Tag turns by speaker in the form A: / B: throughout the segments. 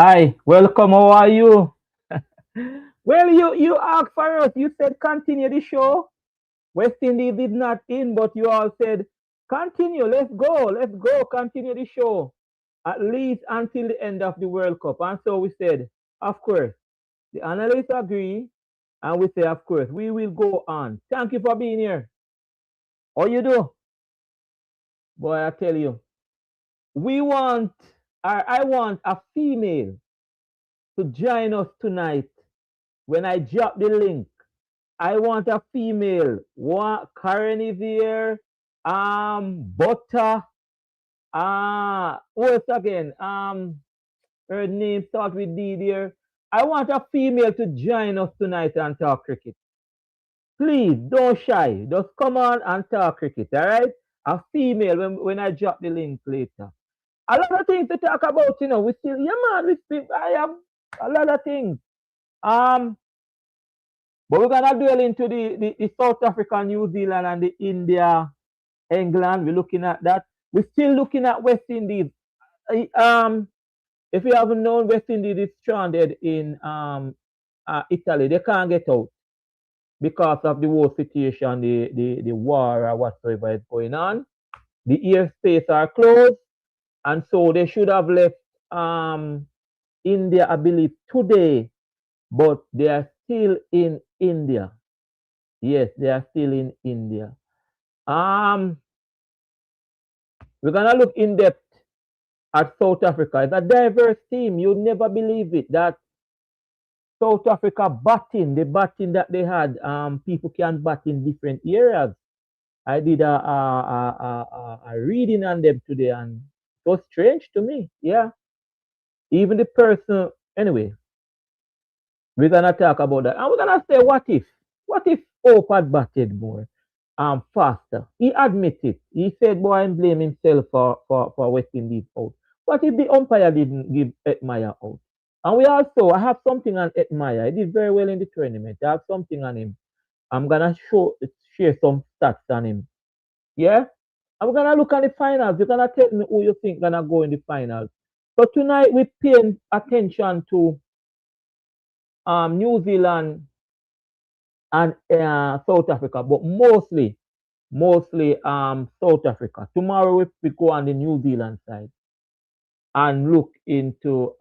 A: Hi, welcome. How are you? Well, you asked for us. You said continue the show. West Indies did not in, but you all said continue. Let's go. Let's go. Continue the show at least until the end of the World Cup. And so we said, of course, the analysts agree, and we say, of course, we will go on. Thank you for being here. How you do, boy? I tell you, we want, I want a female to join us tonight when I drop the link. I want a female. What Karen is here. Butter. What's again? Her name starts with D there. I want a female to join us tonight and talk cricket. Please don't shy. Just come on and talk cricket, all right? A female when I drop the link later. A lot of things to talk about, We still, yeah, man, we still, I have a lot of things. Um, But we're gonna dwell into the South Africa, New Zealand, and the India, England. We're looking at that. We're still looking at West Indies. Um, if you haven't known, West Indies is stranded in Italy. They can't get out because of the whole situation, the war or whatsoever is going on. The airspace are closed, and so they should have left India, I believe, today, but they are still in India. Yes, they are still in India. Um, we're gonna look in depth at South Africa. It's a diverse team. You'd never believe it that South Africa batting, the batting that they had, people can bat in different areas. I did a reading on them today, and it was strange to me. Yeah, even the person. Anyway, we're gonna talk about that, and we're gonna say, what if Hope had batted more? Faster. He admitted. He said, boy, and blame himself for West Indies out. What if the umpire didn't give Hetmyer out? And I have something on Hetmyer. He did very well in the tournament. I have something on him. I'm gonna share some stats on him. Yeah? I'm gonna look at the finals. You're gonna tell me who you think gonna go in the finals. So tonight we paying attention to New Zealand and South Africa, but mostly South Africa. Tomorrow we go on the New Zealand side and look into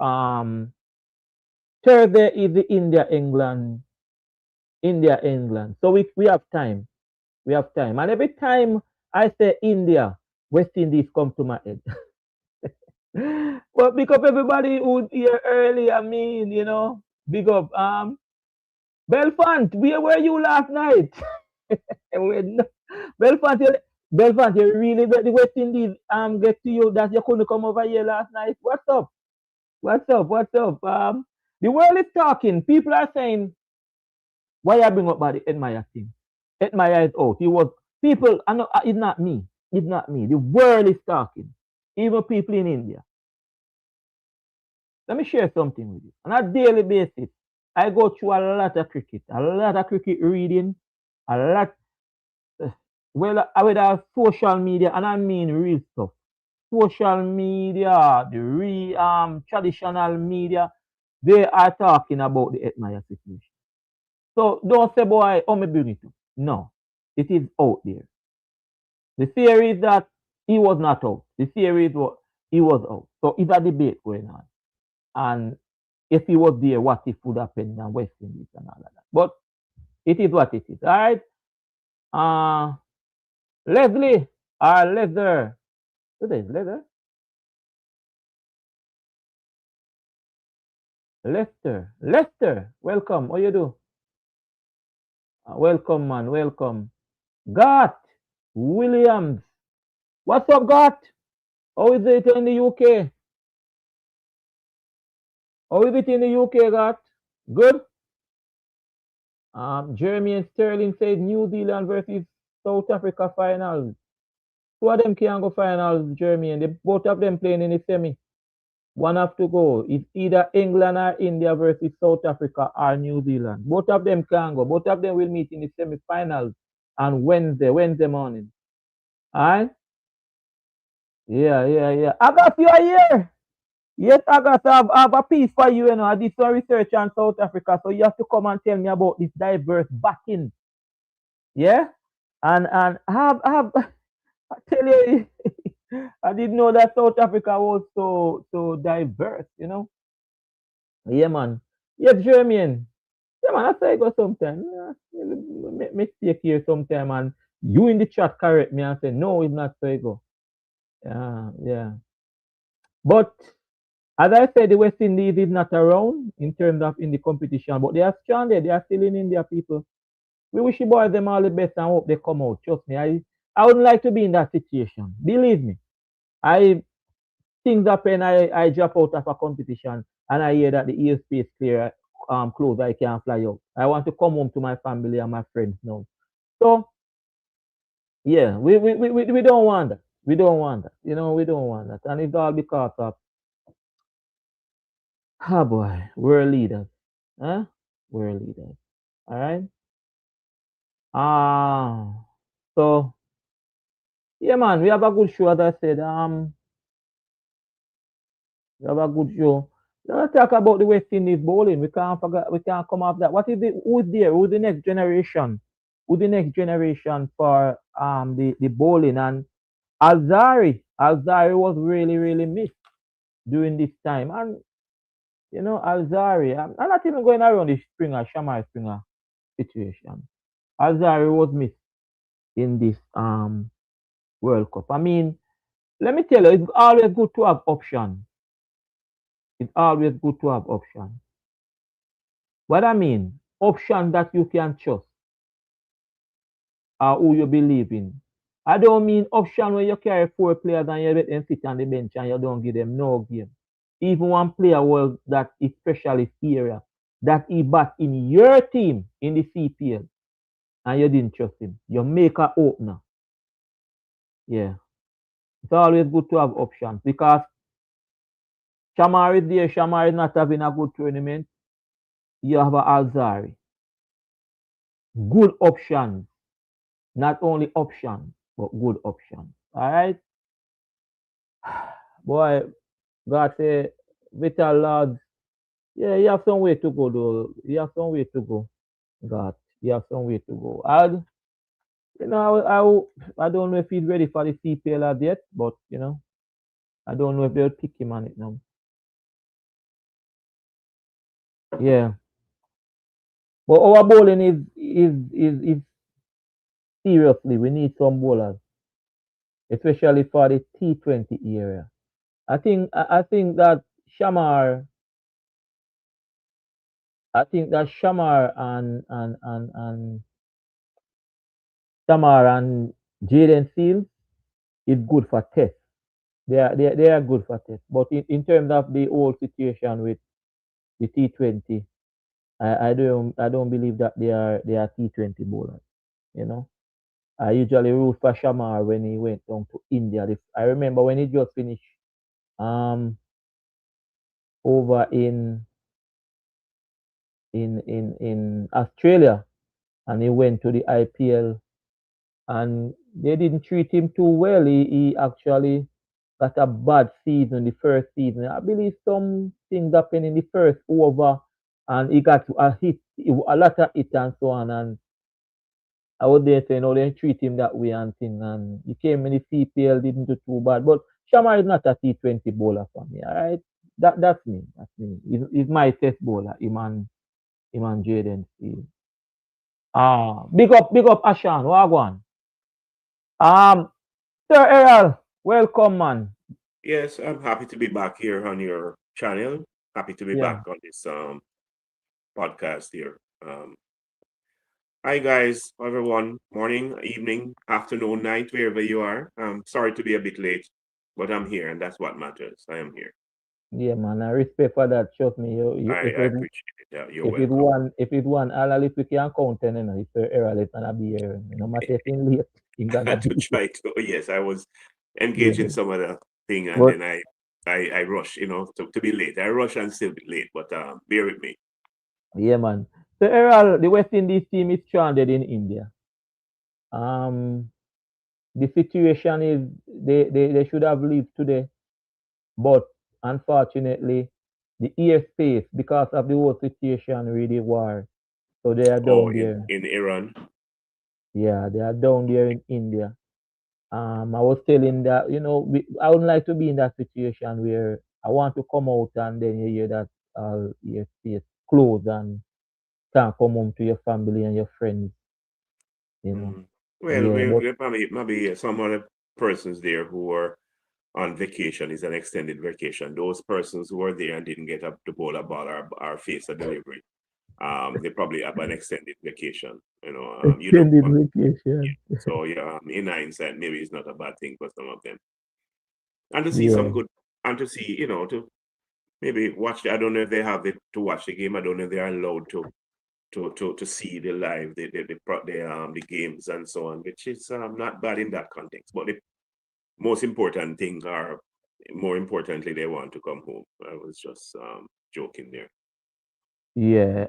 A: Thursday is the India England. So we have time. We have time. And every time I say India, West Indies come to my head. Well, because everybody who's here early, I mean, big up. Belfont, where were you last night? Belfont, Belfont, you really let the West Indies get to you that you couldn't come over here last night. What's up? What's up? What's up? The world is talking. People are saying, why I bring up about the Hetmyer thing? Hetmyer is out. He was people. I know it's not me. It's not me. The world is talking. Even people in India. Let me share something with you. On a daily basis, I go through a lot of cricket reading, a lot. Well, I would have social media, and I mean real stuff. Social media, the traditional media, they are talking about the Hetmyer situation. So don't say, boy, oh, me bring it up. No, it is out there. The theory is that he was not out. The theory is what he was out. So it's a debate going on. And if he was there, what if would happen in West Indies and all of that. But it is what it is. All right. Leslie, Leather. What is Leather? Lester, welcome. How you do? Welcome, man. Welcome. Gat Williams. What's up, Gat? How is it in the UK? How is it in the UK, Gat? Good. Jeremy and Sterling said New Zealand versus South Africa finals. Two of them can go finals, Jeremy, and they, both of them playing in the semi. One have to go. It's either England or India versus South Africa or New Zealand. Both of them can go. Both of them will meet in the semi-finals on Wednesday morning. All right? Yeah. I got you a year. Yes, August, I have a piece for you, you know. I did some research on South Africa, so you have to come and tell me about this diverse batting. Yeah? And I have I tell you, I didn't know that South Africa was so diverse, you know. Yeah, man. Yeah, Jermaine. Yeah, man, I say go sometime. Yeah, mistake here sometime, and you in the chat correct me and say no, it's not so go. Yeah, yeah. But as I said, the West Indies is not around in terms of in the competition, but they are stranded. They are still in India, people. We wish the boys them all the best and hope they come out. Trust me, I wouldn't like to be in that situation. Believe me. I things happen, I drop out of a competition and I hear that the airspace clear closed, I can't fly out. I want to come home to my family and my friends now. So yeah, we don't want that. We don't want that. You know, we don't want that. And it's all because of oh boy, we're leaders. Huh? We're leaders. All right. So yeah man, we have a good show as I said. We have a good show. Let's talk about the West Indies bowling. We can't forget. We can't come off that. What is it? Who's there? Who's the next generation? Who's the next generation for the bowling? And Alzari. Alzari was really missed during this time. And you know Alzari. I'm not even going around the Shamar Springer situation. Alzari was missed in this World Cup. I mean, let me tell you, it's always good to have options. It's always good to have options. What I mean, option that you can trust or who you believe in. I don't mean option where you carry four players and you let them sit on the bench and you don't give them no game. Even one player was that is specialist area that he bat in your team in the CPL and you didn't trust him. You make a opener. Yeah. It's always good to have options because Shamar is there. Shamar is not having a good tournament. You have a Alzari. Good options. Not only options, but good options. All right. Boy, God say, Vital lads, yeah, you have some way to go though. You have some way to go. God, you have some way to go. And you know, I don't know if he's ready for the CPL as yet, but you know, I don't know if they'll pick him on it now. Yeah. But our bowling is seriously, we need some bowlers, especially for the T20 area. I think that Shamar I think that Shamar and Jaden Seals is good for test. They are good for test. But in terms of the whole situation with the T20, I don't believe that they are T20 bowlers. You know, I usually root for Shamar when he went down to India. I remember when he just finished um over in Australia and he went to the IPL and they didn't treat him too well. He actually got a bad season the first season. I believe some things happened in the first over and he got a hit, a lot of hit and so on. And I was there saying, oh, they treat him that way and thing. And he came in the CPL, didn't do too bad. But Shamar is not a T20 bowler for me, all right? That's me. That's me. He's my test bowler, Iman Jaden Steele. Big up Ashan, Wagwan. Um, Sir Errol, welcome, man.
B: Yes, I'm happy to be back here on your channel. Happy to be
A: Yeah,
B: back on this podcast here. Hi guys, everyone, morning, evening, afternoon, night, wherever you are. Sorry to be a bit late, but I'm here and that's what matters. I am here.
A: yeah, man. I respect for that. Trust me, you
B: I appreciate it. You're welcome.
A: if it one, all if we can count on, you know, if Sir Errol is gonna be here, no matter if in late, he's
B: I
A: gonna
B: had to
A: be here.
B: try to. Yes, I was
A: Yeah,
B: engaged in some other thing and
A: but
B: then I rush, to be late. I rush and still be late, but bear with me.
A: yeah, man. So Errol, the West Indies team is stranded in India. Um, the situation is they should have leave today, but unfortunately, the airspace because of the whole situation with the war. So they are
B: Oh,
A: down there.
B: in Iran.
A: Yeah, they are down there in India. I was telling that, I wouldn't like to be in that situation where I want to come out and then you hear that airspace closed and can't come home to your family and your friends, you know.
B: Mm. Well,
A: Yeah, but
B: we probably maybe some other persons there who are on vacation is an extended vacation. Those persons who are there and didn't get up to bowl a ball or face a delivery, they probably have an extended vacation. You don't
A: extended
B: want.
A: vacation.
B: Yeah. So yeah, in hindsight, maybe it's not a bad thing for some of them, and to see some
A: Yeah,
B: good, and to see to maybe watch. I don't know if they have it to watch the game. I don't know if they are allowed to see the live the games and so on, which is not bad in that context. But the most important thing are more importantly they want to come home. I was just joking there.
A: yeah.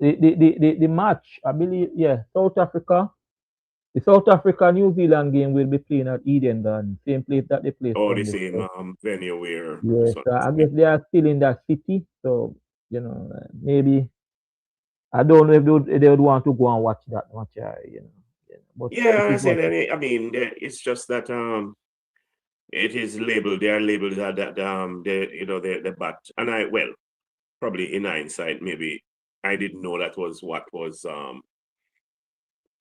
A: The match, I believe, yeah, the South Africa New Zealand game will be playing at Eden Garden, same place that they play
B: Oh, the
A: Sunday.
B: same
A: So,
B: venue where the
A: yeah,
B: sun
A: so
B: is
A: I
B: playing.
A: guess they are still in that city. So, maybe I don't know if they would want to go and watch that match, but
B: Yeah,
A: it
B: I
A: is
B: say
A: what
B: that. I mean, it's just that it is labeled. They are labeled that the bat. And I well probably in hindsight maybe I didn't know that was what was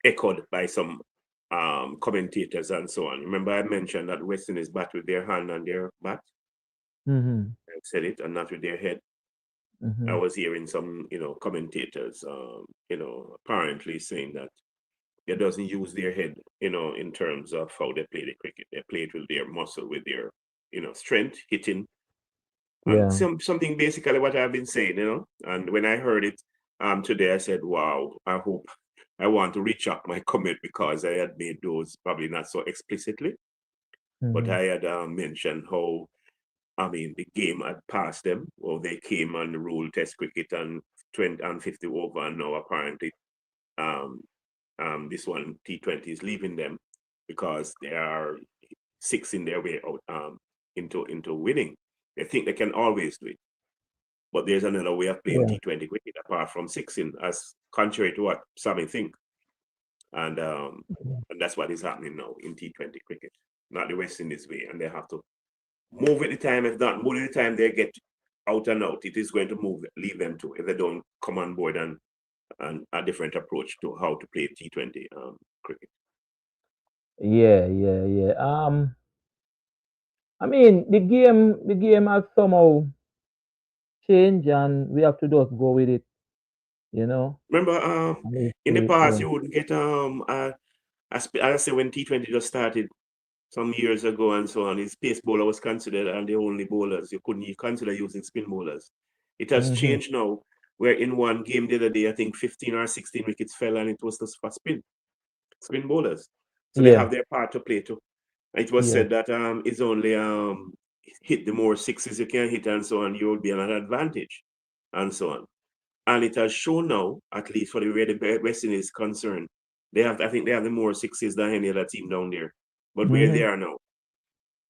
B: echoed by some commentators and so on. Remember, I mentioned that West Indies bat with their hand on their bat.
A: Mm-hmm.
B: I said it, and not with their head. I
A: Mm-hmm.
B: was hearing some, commentators, apparently saying that they doesn't use their head, in terms of how they play the cricket. They play it with their muscle, with their, strength, hitting, and
A: Yeah.
B: something basically what I've been saying, And when I heard it today, I said, "Wow, I hope I want to retract my comment because I had made those probably not so explicitly, but
A: Mm-hmm.
B: I had mentioned how I mean the game had passed them, or they came and ruled Test cricket and 20 and 50 over, and now apparently um, this one T20 is leaving them because they are six in their way out into winning. They think they can always do it. But there's another way of playing
A: Yeah.
B: T20 cricket apart from sixing, as contrary to what some think. And that's what is happening now in T20 cricket, not the West Indies way. And they have to move at the time. If not, move at the time they get out and out, it is going to leave them to if they don't come on board and a different approach to how to play T20 cricket.
A: Yeah, yeah, yeah. I mean, the game has somehow changed, and we have to just go with it, you know.
B: Remember,
A: And it's
B: in the past,
A: yeah.
B: you wouldn't get I say when T20 just started some years ago and so on, his pace bowler was considered and the only bowlers. You couldn't even consider using spin bowlers. It has
A: Mm-hmm.
B: changed now, where in one game the other day, I think 15 or 16 wickets fell and it was just for spin bowlers. So they
A: Yeah,
B: have their part to play too. It was
A: yeah.
B: said that it's only hit the more sixes you can hit and so on, you will be on an advantage and so on. And it has shown now, at least for the way the West Indies is concerned, I think they have the more sixes than any other team down there. But where they
A: Mm-hmm.
B: are now,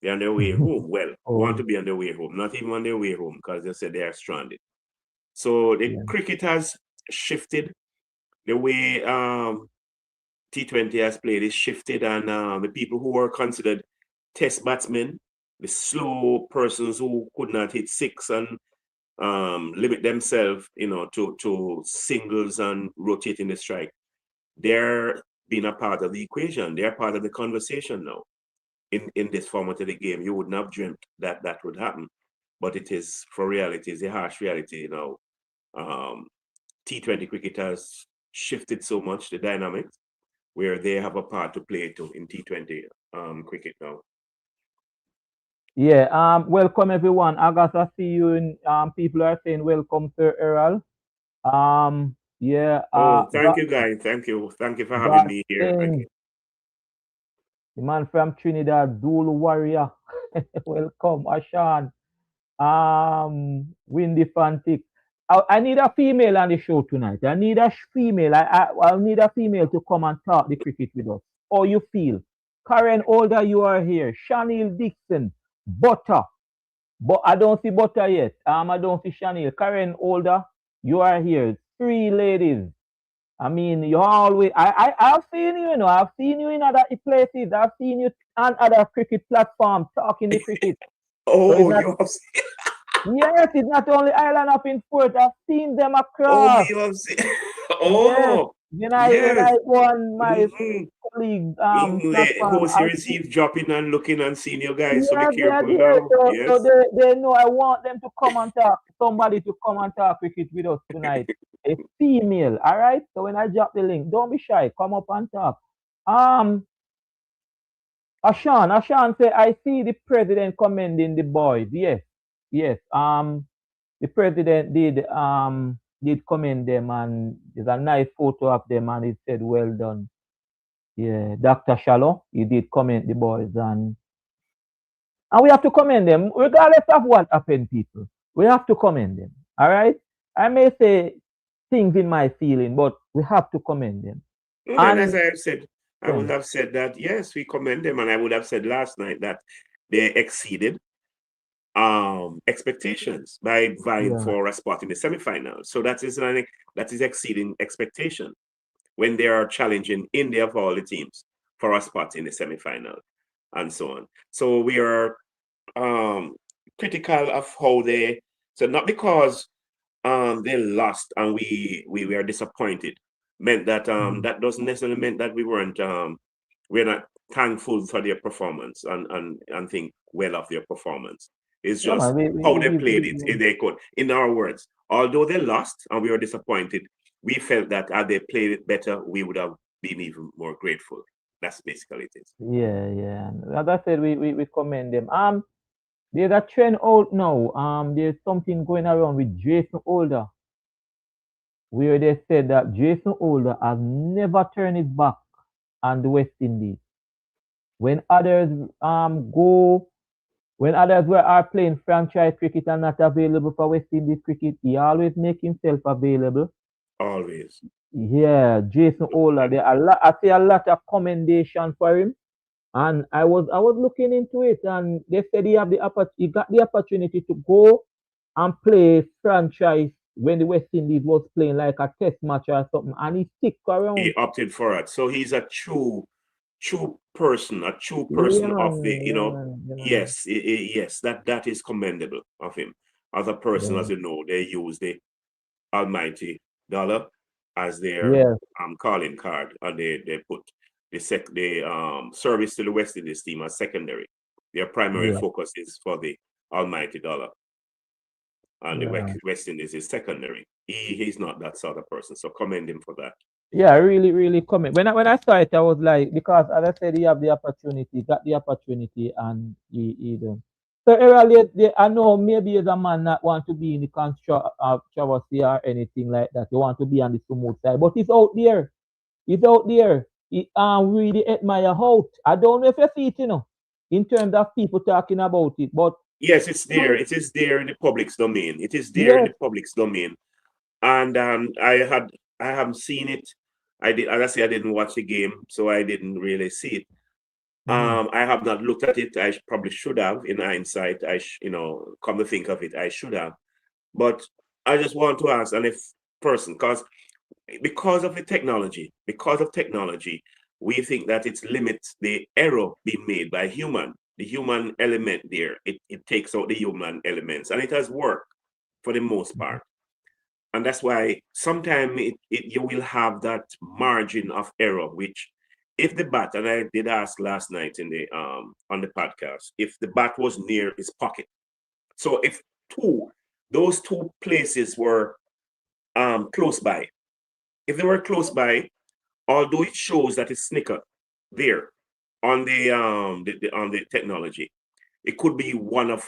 B: they're on their way home. Well, want
A: Oh,
B: to be on their way home, not even on their way home because they said they are stranded. So the
A: yeah.
B: cricket has shifted. The way T20 has played is shifted, and the people who were considered test batsmen, the slow persons who could not hit six and limit themselves, to singles and rotating the strike, they're being a part of the equation. They're part of the conversation now. In this format of the game, you wouldn't have dreamt that that would happen, but it is for reality. It's a harsh reality now. Um, T20 cricket has shifted so much the dynamics where they have a part to play too in T20 cricket now.
A: Yeah. Welcome everyone. August, I see you in people are saying welcome, Sir Errol. Yeah,
B: Oh, thank you, guys. Thank you for having
A: God
B: me here
A: send
B: again.
A: the man from Trinidad, Dul Warrior. Welcome, Ashan. Windy Fantic. I need a female on the show tonight. I need a female. I'll need a female to come and talk the cricket with us. How you feel? Karen Older, you are here. Shanil Dixon, Butter. But I don't see Butter yet. I don't see Chanel. Karen Older, you are here. 3 ladies. I mean, you always. I've seen you. You know, I've seen you in other places. I've seen you on other cricket platforms talking the cricket. So it's
B: Oh,
A: not.
B: you have
A: Yes, it's not only Island up in Fort. I've seen them
B: oh,
A: across.
B: you have seen.
A: Yes.
B: Oh,
A: When I
B: yes.
A: go on my
B: Mm-hmm.
A: colleague platform,
B: Who's he received dropping and looking and seeing you guys, so be
A: yes, they are
B: careful
A: there.
B: now.
A: So
B: Yes.
A: they know I want them to come and talk. Somebody to come and talk cricket with us tonight. A female, all right? So when I drop the link, don't be shy. Come up and talk. Um, Ashan say, I see the president commending the boys. Yes, yes. The president did commend them, and there's a nice photo of them, and he said, well done. Yeah, Dr. Shallow, he did commend the boys, and we have to commend them, regardless of what happened, people. We have to commend them. All right? I may say things in my feeling, but we have to commend them.
B: And as
A: And
B: I have said, I would
A: yeah,
B: have said that, yes, we commend them. And I would have said last night that they exceeded expectations by vying
A: yeah,
B: for a spot in the semifinals. So that is exceeding expectation when they are challenging India of all the teams for a spot in the semifinal and so on. So we are critical of how they, so not because they lost and we were disappointed meant that
A: mm,
B: that doesn't necessarily mean that we're not thankful for their performance and think well of their performance. It's
A: yeah, man,
B: just how they played it. If they could, in our words, although they lost and we were disappointed, we felt that had they played it better, we would have been even more grateful. That's basically it is.
A: yeah, yeah. As I said, we commend them. There's a trend out now. There's something going around with Jason Holder, where they said that Jason Holder has never turned his back on the West Indies. When others go when others are playing franchise cricket and not available for West Indies cricket, he always make himself available.
B: Always.
A: Yeah, Jason Ola, there are I see a lot of commendation for him. And I was looking into it, and they said he got the opportunity to go and play franchise when the West Indies was playing like a test match or something, and he stick
B: He
A: around.
B: opted for it. So he's a true
A: Yeah
B: person
A: man,
B: of the,
A: yeah man, yeah man.
B: yes, yes, that is commendable of him. As a person,
A: Yeah.
B: as you know, they use the almighty dollar as their
A: Yeah,
B: calling card, and they put the service to the West Indies team as secondary. Their primary
A: yeah,
B: focus is for the almighty dollar, and the
A: yeah.
B: West Indies is secondary. He's not that sort of person, so commend him for that.
A: Yeah, really, really comment. When I saw it, I was like, because as I said, he have the opportunity, got the opportunity, and he don't. So Errol, I know maybe as a man not want to be in the controversy or anything like that. You want to be on the smooth side, but he's out there. He's out there. He really admire out. I don't know if you see it, in terms of people talking about it, but
B: Yes, it's there.
A: you-
B: It is there in the public's domain. It is there in
A: yes,
B: the public's domain. And I haven't seen it. I did, as I say, I didn't watch the game, so I didn't really see it.
A: mhm,
B: I have not looked at it. Probably should have. In hindsight, come to think of it, I should have. But I just want to ask, and if person, because of technology, we think that it limits the error being made by human, the human element there. It takes out the human elements, and it has worked for the most part. And that's why sometimes you will have that margin of error, which if the bat, and I did ask last night in the on the podcast, if the bat was near his pocket. So if those two places were close by, if they were close by, although it shows that it's snicker there on on the technology, it could be one of,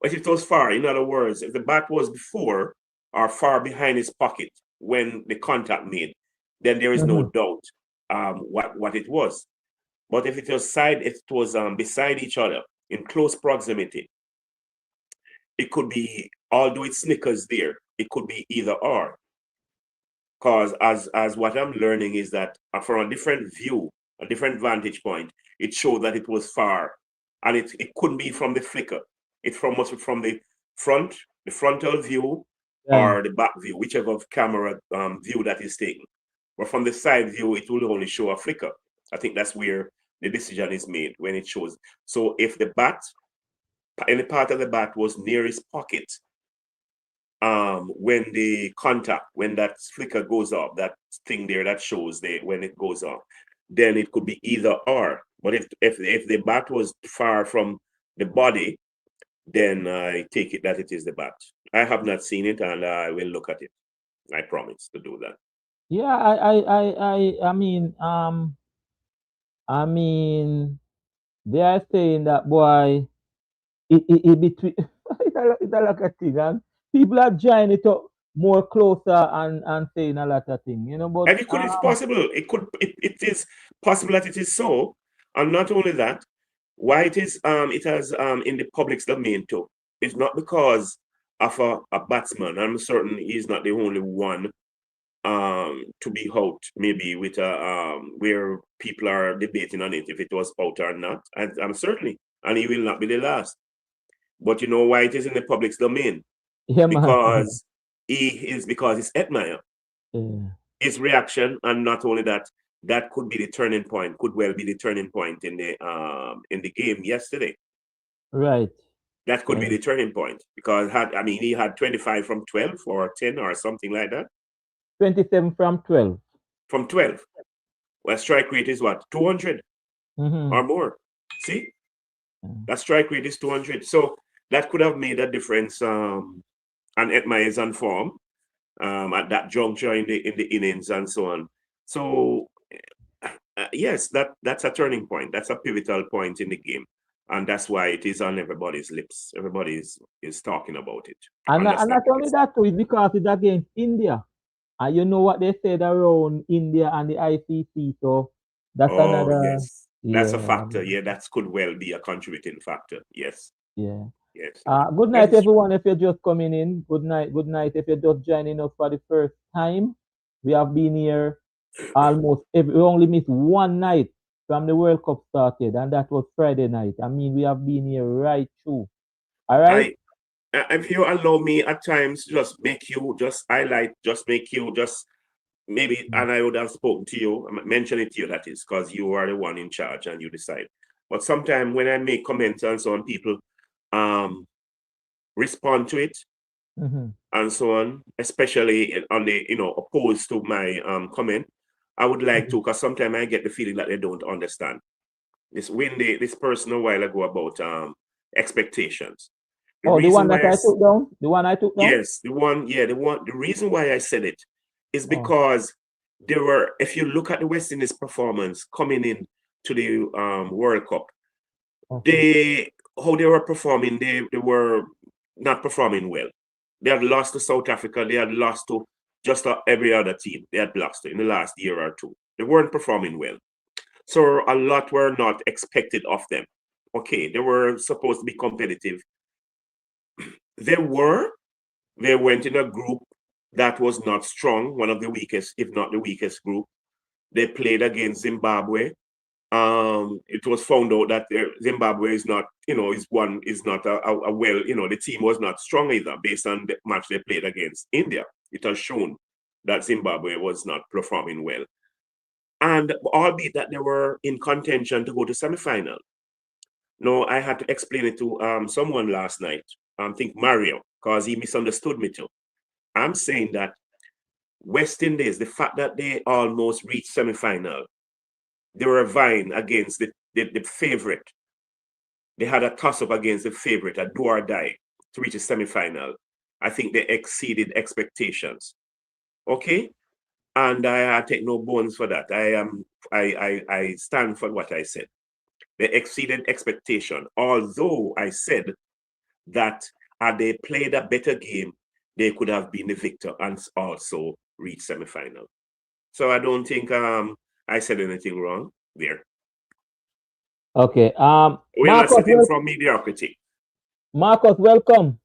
B: but if it was far, in other words, if the bat was before or far behind his pocket when the contact made, then there is no
A: mhm,
B: doubt what it was. But if it was beside each other in close proximity, it could be, although it snickers there, it could be either or. Because as what I'm learning is that from a different view, a different vantage point, it showed that it was far, and it couldn't be from the flicker. It must be from the frontal view
A: Yeah.
B: or the back view, whichever camera view that is taken. But from the side view, it will only show a flicker. I think that's where the decision is made when it shows. So if the bat, any part of the bat was near his pocket, when that flicker goes off, that thing there that shows when it goes off, then it could be either or. But if the bat was far from the body, then I take it that it is the bat. I have not seen it, and I will look at it. I promise to do that.
A: Yeah, I mean, they are saying that boy, it between it's a lot of thing, and people are joining it up more closer and saying a lot of things, But
B: And it's possible. It is possible that it is so, and not only that, why it has in the public's domain too. It's not because of a batsman. I'm certain he's not the only one to be out, maybe with a where people are debating on it if it was out or not. I'm certainly, and he will not be the last. But you know why it is in the public's domain?
A: yeah, man.
B: Because it's Hetmyer.
A: Yeah.
B: His reaction, and not only that, that could be the turning point, could well be the turning point in the game yesterday.
A: Right.
B: That could be
A: Right.
B: the turning point because he had 25 from 12 or 10 or something like that.
A: 27 from 12.
B: From 12. Well, strike rate is what? 200
A: Mm-hmm.
B: or more. See?
A: Yeah.
B: That strike rate is 200. So that could have made a difference. And Hetmyer is on form at that juncture in the innings and so on. So yes, that's a turning point. That's a pivotal point in the game, and that's why it is on everybody's lips. Everybody is talking about it.
A: And not only that too, it's because it's against India. And you know what they said around India and the ICC, so that's
B: Oh
A: another,
B: yes, that's a
A: yeah,
B: factor. Yeah, that could well be a contributing factor. Yes,
A: yeah.
B: yes.
A: Good
B: That
A: night,
B: is true.
A: everyone. If you're just coming in, good night. Good night. If you're just joining us for the first time, we have been here almost. We only missed one night from the World Cup started, and that was Friday night. I mean, we have been here right through. All right.
B: I if you allow me at times, just make you just highlight, just make you just maybe, and I would have spoken to you, mention it to you, that is, because you are the one in charge and you decide. But sometimes when I make comments and so on, people um respond to it
A: Mm-hmm.
B: and so on, especially on the opposed to my comment. I would like
A: Mm-hmm.
B: to, because sometimes I get the feeling that they don't understand. This person a while ago about expectations. The
A: Oh, the
B: reason
A: one
B: why
A: that I took down. The one I took down.
B: yes, the reason why I said it is
A: Oh,
B: because there were, if you look at the West Indies performance coming in to the World Cup,
A: okay.
B: how they were performing, they were not performing well. They had lost to South Africa. They had lost to just every other team. They had lost to in the last year or two. They weren't performing well. So a lot were not expected of them. Okay, they were supposed to be competitive. They were. They went in a group that was not strong, one of the weakest, if not the weakest group. They played against Zimbabwe. It was found out that Zimbabwe is not, is not a well, the team was not strong either based on the match they played against India. It has shown that Zimbabwe was not performing well. And albeit that they were in contention to go to semi-final. No, I had to explain it to someone last night. I think Mario, because he misunderstood me too. I'm saying that West Indies, the fact that they almost reached semi-final, they were vying against the favorite. They had a toss-up against the favorite, a do or die, to reach a semi-final. I think they exceeded expectations. Okay? And I take no bones for that. I stand for what I said. They exceeded expectation. Although I said that had they played a better game, they could have been the victor and also reached semi-final. So I don't think I said anything wrong there.
A: Okay.
B: We're not sitting from mediocrity.
A: Marcus, welcome.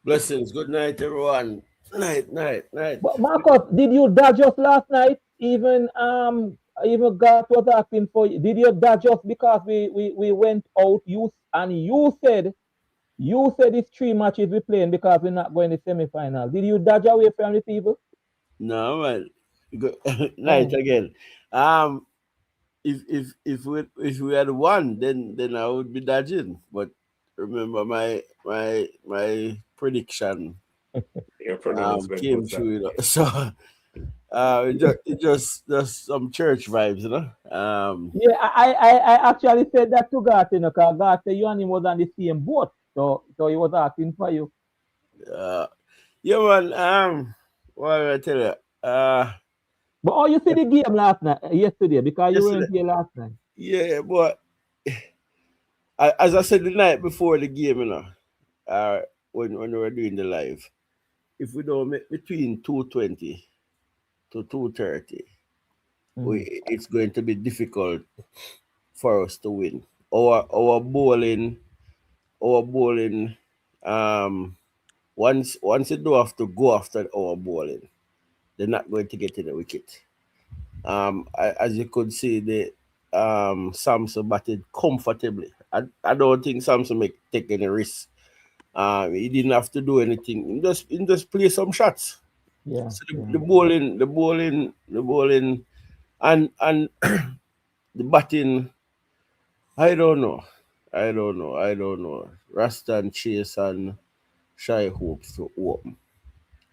C: Blessings. Good night, everyone. Night.
A: But Marcus, did you dodge us last night? Even God was asking for you. Did you dodge us because we went out? You said You said it's 3 matches we're playing because we're not going to semi-final. Did you dodge away from the people?
C: No, man. Night
A: Oh.
C: again. If we had won, then I would be dodging. But remember my prediction
B: Your pronouncement
C: came
B: was that.
C: true. So it just some church vibes, you know.
A: Yeah, I actually said that to God, because God said you and him was on the same boat. So he was asking for you.
C: Uh, yeah, man. What did I tell you?
A: But oh, you see the game last night, yesterday, because you
C: Yesterday,
A: weren't here last night.
C: yeah, but as I said the night before the game, you know, uh, when we were doing the live, if we don't make between 220 to 230,
A: Mm.
C: it's going to be difficult for us to win. Our bowling, um, once you do have to go after our bowling, they're not going to get in the wicket. As you could see, the Samson batted comfortably. I don't think Samson take any risk. He didn't have to do anything. He just play some shots.
A: Yeah,
C: So
A: yeah.
C: the bowling, and the batting. I don't know. I don't know. Rasta and Chase and Shy Hope to open,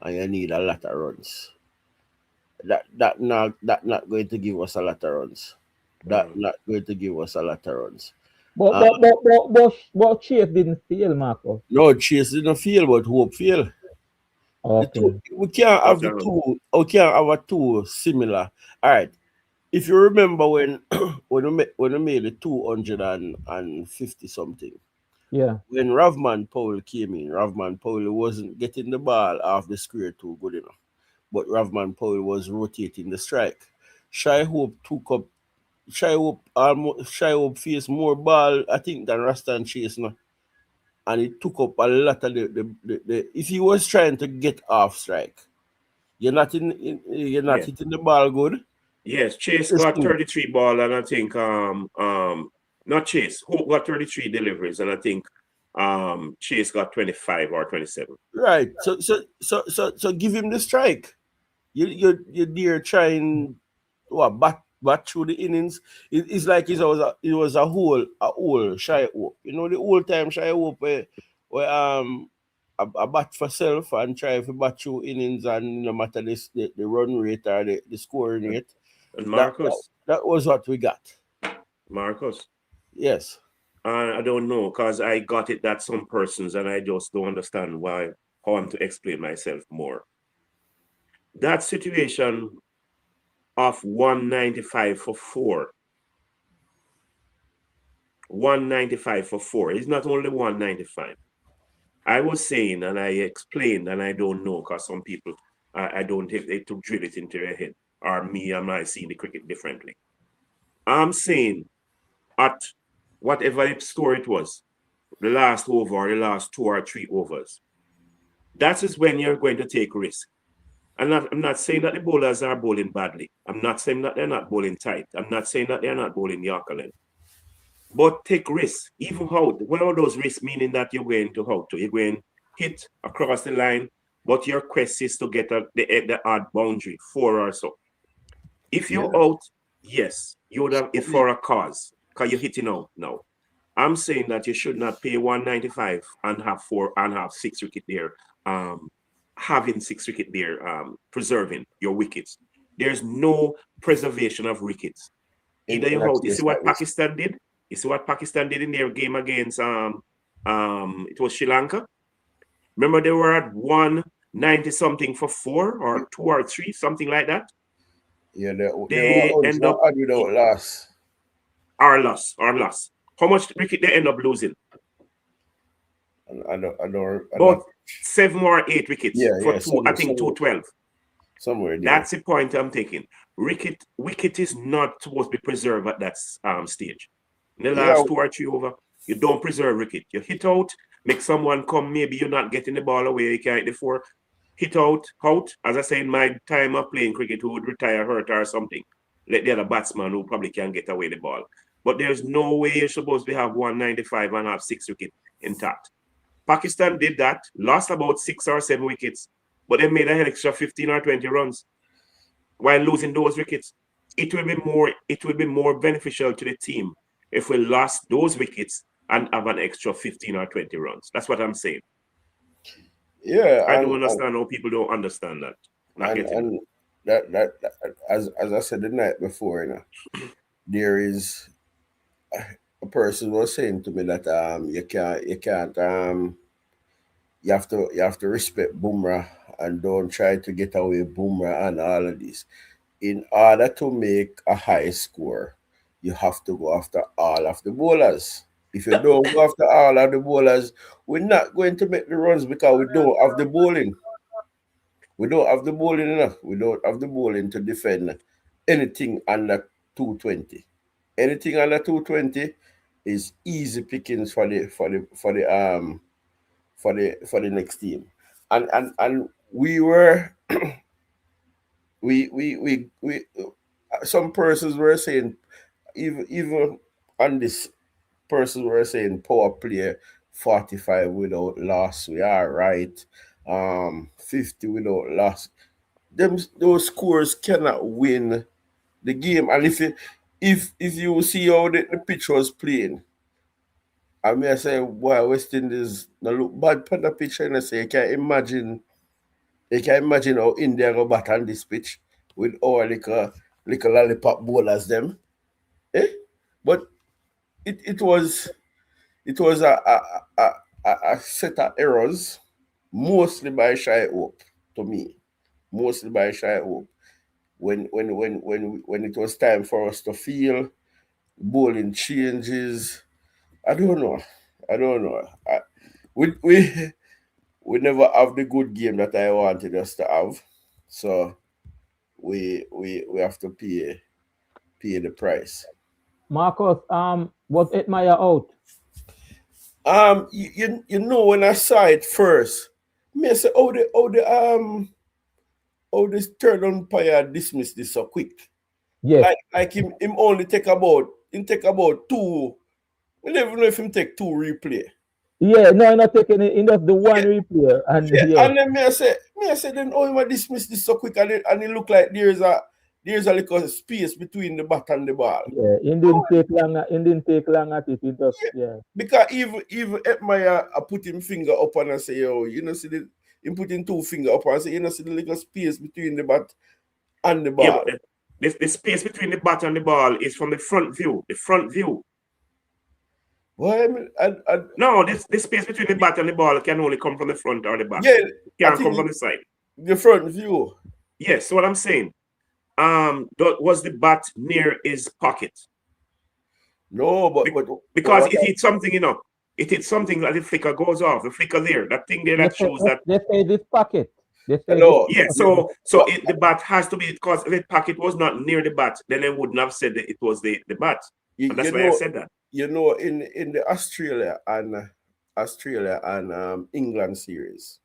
C: and you need a lot of runs. That not going to give us a lot of runs. That
B: Mm.
C: not going to give us a lot of runs.
A: But
C: Uh,
A: but but but but, but Chase didn't steal, Marco.
C: no, Chase didn't feel, but Hope feel. The two
A: Okay.
C: we can't have
B: What
C: the
B: else?
C: two. We can't have a two similar. All right. If you remember when when we made the 250 something,
A: Yeah.
C: when Ravman Powell came in, Ravman Powell wasn't getting the ball off the square too good enough. But Ravman Powell was rotating the strike. Shy Hope took up Shy Hope faced more ball, I think, than Rasta and Chase now. And it took up a lot of the if he was trying to get off strike, you're not
B: Yeah.
C: hitting the ball good.
B: Yes, Chase
C: It's
B: got
C: good.
B: 33 ball, and I think not Chase, Hope got 33 deliveries, and I think Chase got 25 or 27.
C: Right. So give him the strike. You dare try and what bat through the innings. It's like it was a whole shy hope. You know the whole time shy hope where a bat for self and try to bat through innings, and no matter the run rate or the scoring
B: And,
C: rate.
B: and
C: That, that
B: Marcus,
C: that was what we got.
B: Marcus,
C: Yes.
B: I don't know, because I got it that some persons, and I just don't understand how I'm to explain myself more. That situation of 195 for four, 195 for four, it's not only 195. I was saying, and I explained, and I don't know, because some people, I don't have they to drill it into their head, or me, am I seeing the cricket differently? I'm saying at whatever score it was, the last over, or the last 2 or 3 overs, that is when you're going to take risk. I'm not saying that the bowlers are bowling badly. I'm not saying that they're not bowling tight. I'm not saying that they're not bowling Yorker length. But take risks. Even how, what are those risks meaning that you're going to how to? You're going hit across the line, but your quest is to get the odd boundary, four or so. If
C: Yeah.
B: you're out, yes, you would have it for a cause, because you're hitting out now. I'm saying that you should not pay 195 and have four and have 6 wicket there, having 6 wicket there, preserving your wickets. There's no preservation of wickets.
C: In
B: Either
C: in
B: you
C: a
B: out. You see
C: case like
B: what
C: this.
B: Pakistan did? You see what Pakistan did in their game against it was Sri Lanka. Remember they were at 190 something for four or 2 or 3, something like that.
C: Yeah, they were
B: They
C: also
B: end up
C: not without loss.
B: our loss. How much wicket they end up losing?
C: I'm
B: About
C: not.
B: 7 or 8 wickets
C: Yeah,
B: for
C: yeah,
B: two, I think 212.
C: somewhere there.
B: That's the point I'm taking. Wicket is not supposed to be preserved at that stage. In the
C: Yeah,
B: last 2 or 3 over, you don't preserve wicket. You hit out, make someone come. Maybe you're not getting the ball away. You can't hit the four. Hit out. As I say in my time of playing cricket, who would retire hurt or something. Let the other batsman who probably can get away the ball. But there's no way you're supposed to have 195 and have 6 wicket intact. Pakistan did that, lost about 6 or 7 wickets, but they made an extra 15 or 20 runs while losing those wickets. It will be more beneficial to the team if we lost those wickets and have an extra 15 or 20 runs. That's what I'm saying.
C: Yeah,
B: I don't understand how people don't understand that.
C: And that as I said the night before, there is a person was saying to me that you have to respect Bumrah and don't try to get away Bumrah and all of this. In order to make a high score, you have to go after all of the bowlers. If you don't go after all of the bowlers, we're not going to make the runs because we don't have the bowling. We don't have the bowling enough. We don't have the bowling to defend anything under 220. Anything under 220 is easy pickings for the next team. And we were we some persons were saying even on this persons were saying power play 45 without loss. We are right. 50 without loss. Those scores cannot win the game. And if you see how the pitch was playing, I mean I say, wow, West Indies now look bad on the pitch, and I say you can imagine how India go bat on this pitch with all little lollipop bowlers them. Eh? But it was a set of errors, mostly by Shy Hope to me. Mostly by Shy Hope. When it was time for us to feel bowling changes, I don't know. We we never have the good game that I wanted us to have, so we have to pay the price.
A: Marcus, was Hetmyer out?
C: You know when I saw it first, me I say, how this third umpire dismissed this so quick.
A: Yes.
C: Like him only take about two. I never know if him take two replay.
A: Yeah, no, not taking it. He does the one replay, and
C: Yeah,
A: yeah,
C: and then me I say, then how him a dismiss this so quick, and it look like there's a little space between the bat and the ball.
A: yeah. It didn't take long. It didn't take long at it. It just yeah.
C: Because even Hetmyer I put him finger up and I say, yo, see the him putting two finger up and say, see the little space between the bat and the ball.
B: Yeah, but the space between the bat and the ball is from the front view. The front view.
C: Well, I mean,
B: No, this space between the bat and the ball can only come from the front or the back.
C: Yeah,
B: it can't come from the side.
C: The front view.
B: Yes, so what I'm saying, was the bat near his pocket?
C: No, but
B: because it hit something, it hit something that the flicker goes off. The flicker there, that thing there that shows that
A: they say this pocket.
B: Yeah, so the bat has to be, because if the pocket was not near the bat, then they wouldn't have said that it was the bat. And that's why I said that.
C: In the Australia and England series,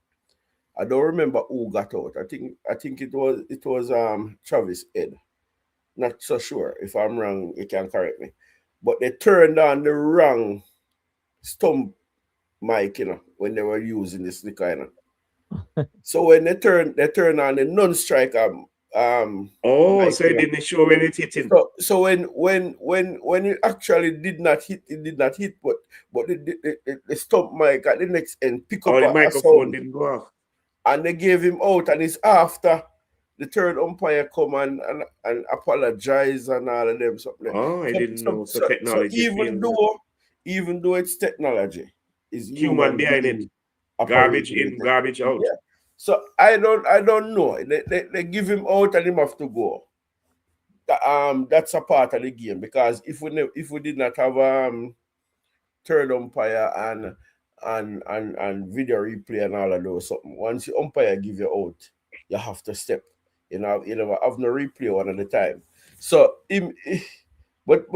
C: I don't remember who got out. I think it was Travis Head. Not so sure. If I'm wrong, you can correct me. But they turned on the wrong stump mic, when they were using this slicker, So when they turned on the non-striker
B: mic, so it didn't show when it hit him.
C: So when it actually did not hit, but the stump mic at the next end pick up
B: the microphone didn't go off.
C: And they gave him out, and it's after the third umpire come and apologize and all of them something.
B: Oh, I didn't know. So technology.
C: Even though it's technology, is
B: human behind it. Garbage in, garbage out.
C: Yeah. So I don't know. They give him out and him have to go. That's a part of the game, because if we did not have third umpire and video replay and all of those something, once the umpire give you out, you have to step. You never have no replay one at a time. So but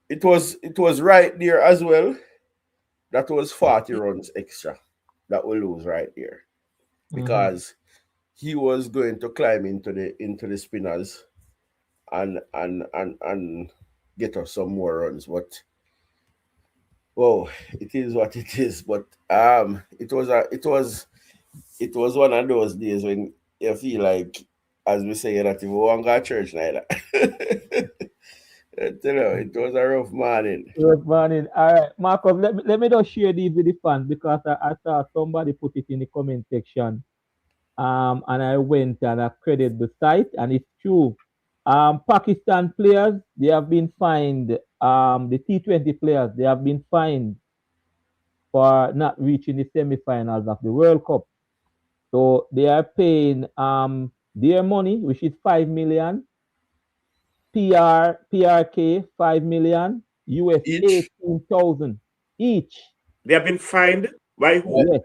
C: it was right there as well. That was 40 runs extra that we lose right there, because he was going to climb into the spinners and get us some more runs. But Oh, it is what it is. But it was one of those days when you feel like, as we say, that if you want to go to church neither. I tell you, it was a rough morning.
A: Good morning. All right, Marcus, let me just share these with the fans because I saw somebody put it in the comment section. And I went and I credited the site, and it's true. Pakistan players, they have been fined. The T20 players, they have been fined for not reaching the semi-finals of the World Cup. So they are paying their money, which is 5 million, PRK 5 million, US
C: Each?
A: 18,000 each.
B: They have been fined by who?
A: Yes,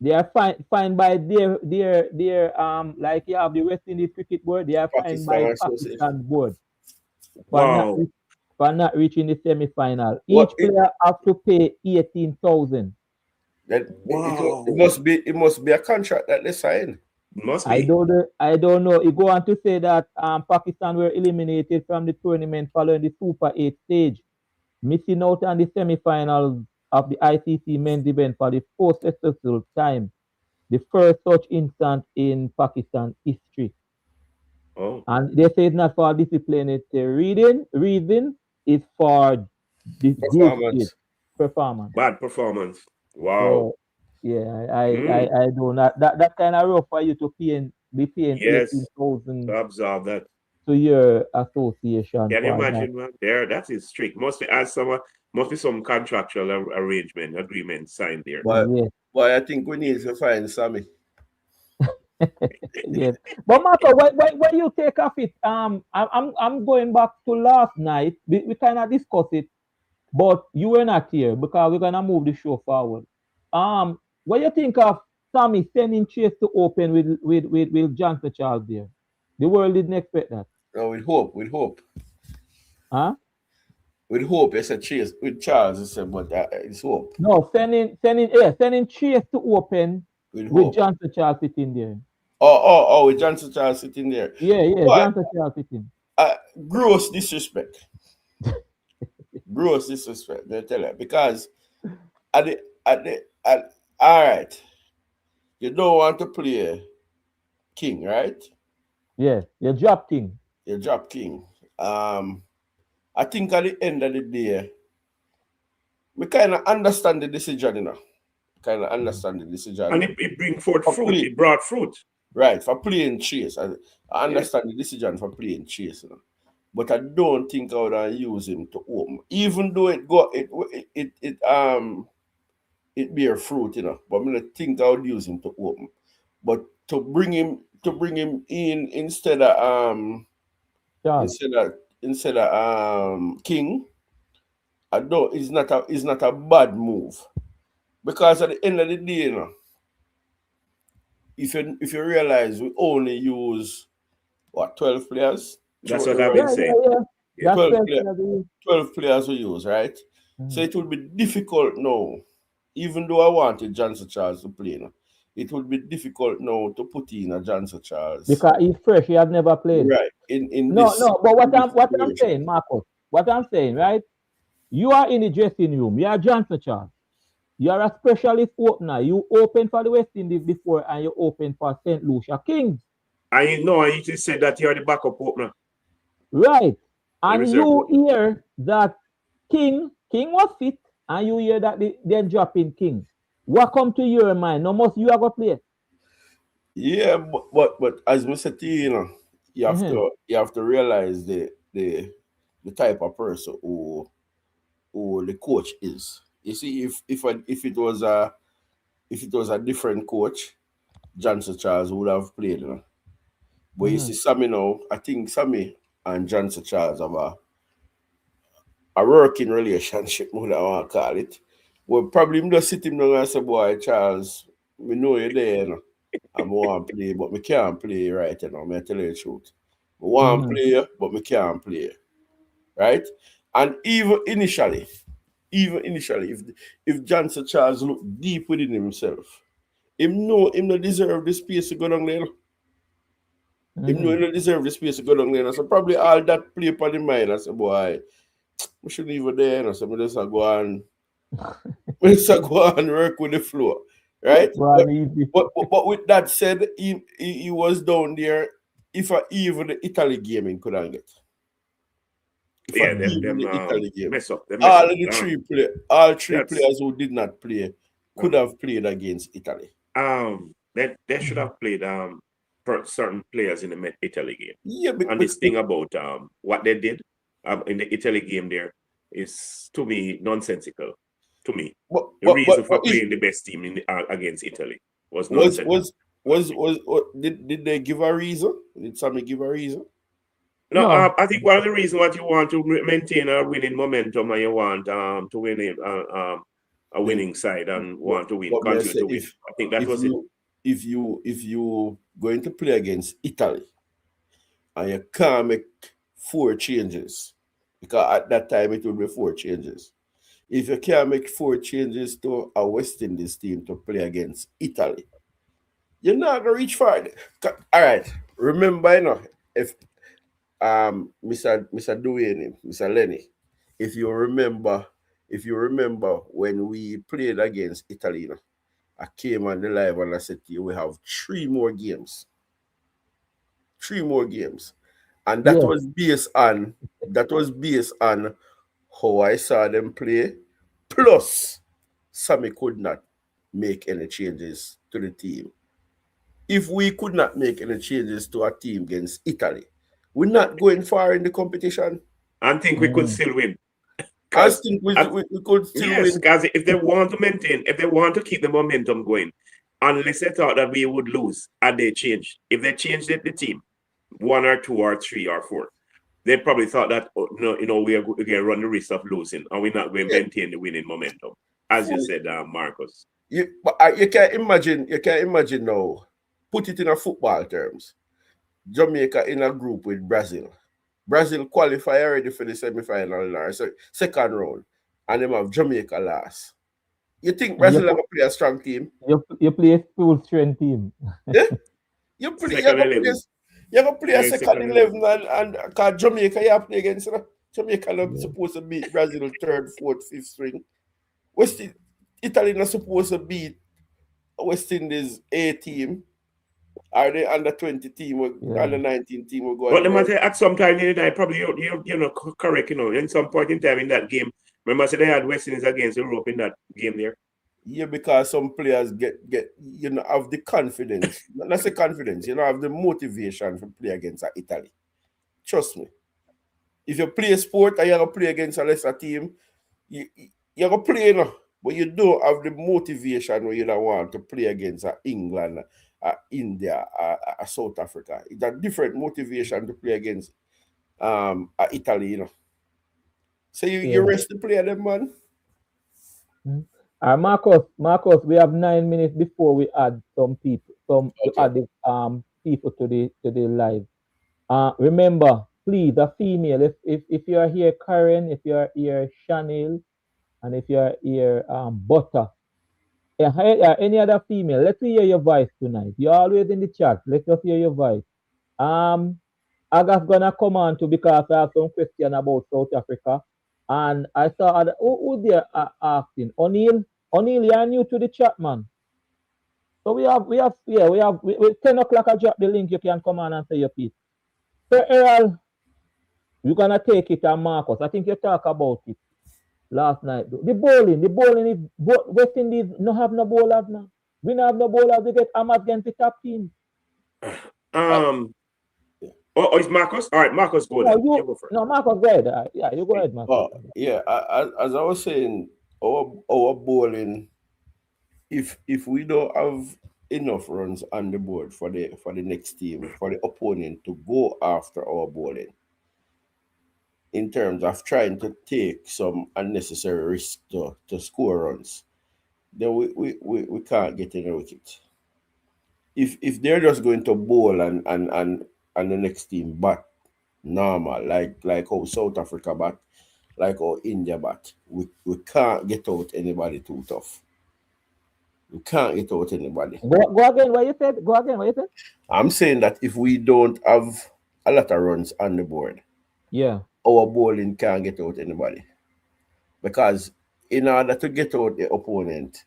A: they are fined by their like you have the West Indies Cricket Board. They are fined
C: Pakistan
A: by
C: Association.
A: Pakistan board for not
B: Wow.
A: for not reaching the semi-final.
C: What
A: Each player have to pay 18,000.
C: that it
B: Wow.
C: must be a contract that they signed.
B: Must be.
A: I don't know. He go on to say that Pakistan were eliminated from the tournament following the Super 8 stage, missing out on the semi-finals of the ICC men's event for the fourth successive time, the first such instance in Pakistan history.
B: Oh,
A: And they say it's not for disciplinary reason, it's for the group stage
C: Performance.
A: performance.
B: bad performance. Wow.
A: So yeah,
B: Mm.
A: I do not that kind of rough for you to be paying
B: Yes.
A: 18,000
B: To absorb that.
A: to your association
B: Can you
A: for that.
B: imagine, man? There, that is strict. Must be some contractual arrangement, agreement signed there.
A: Yes.
C: But I think we need to find Sammy.
A: Yes. But Marco, when you take off it, I'm going back to last night. We kind of discussed it, but you were not here because we're gonna move the show forward. What you think of Sammy sending Chase to open with Johnson Charles there? The world didn't expect that.
C: No, with hope.
A: Huh?
C: With hope, it's a chase. With Charles, but it's hope.
A: No, sending Chase to open
C: With
A: with
C: hope.
A: Johnson Charles sitting there.
C: With Johnson Charles sitting there.
A: Yeah,
C: But
A: Johnson Charles sitting.
C: uh, gross disrespect. Gross disrespect. They tell you because at the at the at all right, you don't want to play King, right?
A: Yeah, your job thing.
C: You drop King. I think at the end of the day, we kind of understand the decision, Kind of understand the
B: And
C: decision.
B: it bring forth
C: For
B: fruit.
C: play,
B: It brought fruit.
C: right, for playing chase. I
B: Yeah.
C: understand the decision for playing chase, But I don't think I would use him to open. Even though it bear fruit, But I'm gonna think I would use him to open. But to bring him in
A: Charles.
C: instead of King, I don't it's not a bad move. Because at the end of the day, if you realize we only use what 12 players
B: That's
C: throughout the
B: what I've
C: run.
B: been
A: Yeah,
B: saying.
A: yeah.
B: Yeah.
A: That's
C: 12
A: fair.
C: player, 12 players we use, right? So
A: Mhm.
C: it will be difficult now, even though I wanted Johnson Charles to play now, it would be difficult now to put in a Johnson Charles
A: Because he's fresh, he has never played.
C: right in
A: No,
C: this
A: no, but
C: in this
A: what I'm
C: situation.
A: saying, Marcus, what I'm saying, right? You are in the dressing room. You are Johnson Charles. You are a specialist opener. You open for the West Indies before and you open for St. Lucia Kings.
B: I know I used to say that you're the backup opener,
A: Right.
B: the
A: And
B: reserve
A: you
B: opener.
A: hear that King was fit, and you hear that they're dropping King. What come to your mind? No must you have a play.
C: Yeah, but as we said to you,
A: Mhm,
C: you have to realize the type of person who the coach is. You see, if it was a different coach, Johnson Charles would have played. But you
A: mhm,
C: see, Sammy now, I think Sammy and Johnson Charles have a working relationship, what I want to call it. Well, probably him just sit him down and say, boy, Charles, we know you're there, I want to play, but we can't play right now. I tell you the truth. We want to
A: mhm,
C: play, but we can't play. Right? And even initially, if Johnson Charles look deep within himself, him no deserve the space to go down there. Him no
A: mhm.
C: he no deserve the space to go down there. So probably all that play upon the mind. I say, boy, we shouldn't even there. So I just go on. Mr. go and work with the flow, right?
A: One easy.
C: But with that said, he was down there. If even the Italy game he couldn't get. If
B: Yeah,
C: even
B: them
C: the Italy game,
B: mess up. Them mess
C: all
B: up.
C: of the all three
B: That's
C: players who did not play could have played against Italy.
B: they should have played for certain players in the Italy game.
C: Yeah,
B: And this thing about what they did in the Italy game there is, to me, nonsensical. To me, the reason for playing the best team against Italy was nonsensical.
C: Did they give a reason? Did Sammy give a reason?
B: No, I think one of the reasons what you want to maintain a winning momentum and you want to win a winning side and want to win, continue to win. I think that was it.
C: If you going to play against Italy and you can't make 4 changes, because at that time it would be 4 changes. If you can't make 4 changes to a West Indies team to play against Italy, you're not gonna reach far. All right. Remember, if Mr. Dwayne, Mr. Lenny, if you remember when we played against Italy, I came on the live and I said to you, we have 3 more games. 3 more games. And that was based on how I saw them play. Plus, Sammy could not make any changes to the team. If we could not make any changes to our team against Italy, we're not going far in the competition.
B: I think we could still win.
C: I think we could still win.
B: Yes, because if they want to maintain, if they want to keep the momentum going, unless they thought that we would lose, and they changed. If they changed the team, 1 or 2 or 3 or 4, they probably thought that we are going to run the risk of losing, and we're not going to maintain the winning momentum, as you said, Marcus.
C: You can imagine now. Put it in a football terms. Jamaica in a group with Brazil. Brazil qualify already for the semi-final or second round, and them have Jamaica last. You think Brazil are going to play a strong team?
A: You play a full strength team.
C: Yeah? You're going to play a second 11 and because Jamaica you have to play against. Jamaica not supposed to beat Brazil 3rd, 4th, 5th string. Italy not supposed to beat West Indies A team. Are they under 20 team or under 19 team will go?
B: But at some time in the night, probably you're correct, in some point in time in that game. Remember, they had West Indies against Europe in that game there.
C: Yeah, because some players get have the confidence. Not say confidence, have the motivation to play against Italy. Trust me. If you play sport and you're going to play against a lesser team, you're going to play, but you don't have the motivation where you don't want to play against England, India, South Africa. It's a different motivation to play against Italy, So you rest the player them, man.
A: Marcus, we have 9 minutes before we add some people, add the people to the live. Remember, please, a female. If you are here, Karen, if you are here, Chanel, and if you are here, Butter. Any other female, let's hear your voice tonight. You're always in the chat. Let's just hear your voice. Aga's gonna come on to because I have some question about South Africa. And I saw who they are asking. O'Neill, you're new to the chat, man. So we have 10 o'clock. I drop the link. You can come on and say your piece. So Errol, you're gonna take it and Marcus. I think you talk about it last night. The bowling is West Indies no have no bowlers now. We don't have no bowlers. We get Hammers against the top team.
B: It's Marcus? All right, Marcus, go ahead. You go first.
A: No, Marcus, go ahead. You go ahead, Marcus.
C: As I was saying, our bowling, if we don't have enough runs on the board for the next team, for the opponent to go after our bowling, in terms of trying to take some unnecessary risk to score runs, then we can't get any wicket. If they're just going to bowl and the next team bat normal, like how South Africa bat, like how India bat, we can't get out anybody too tough. We can't get out anybody.
A: Go again, what you said?
C: I'm saying that if we don't have a lot of runs on the board,
A: yeah,
C: our bowling can't get out anybody. Because in order to get out the opponent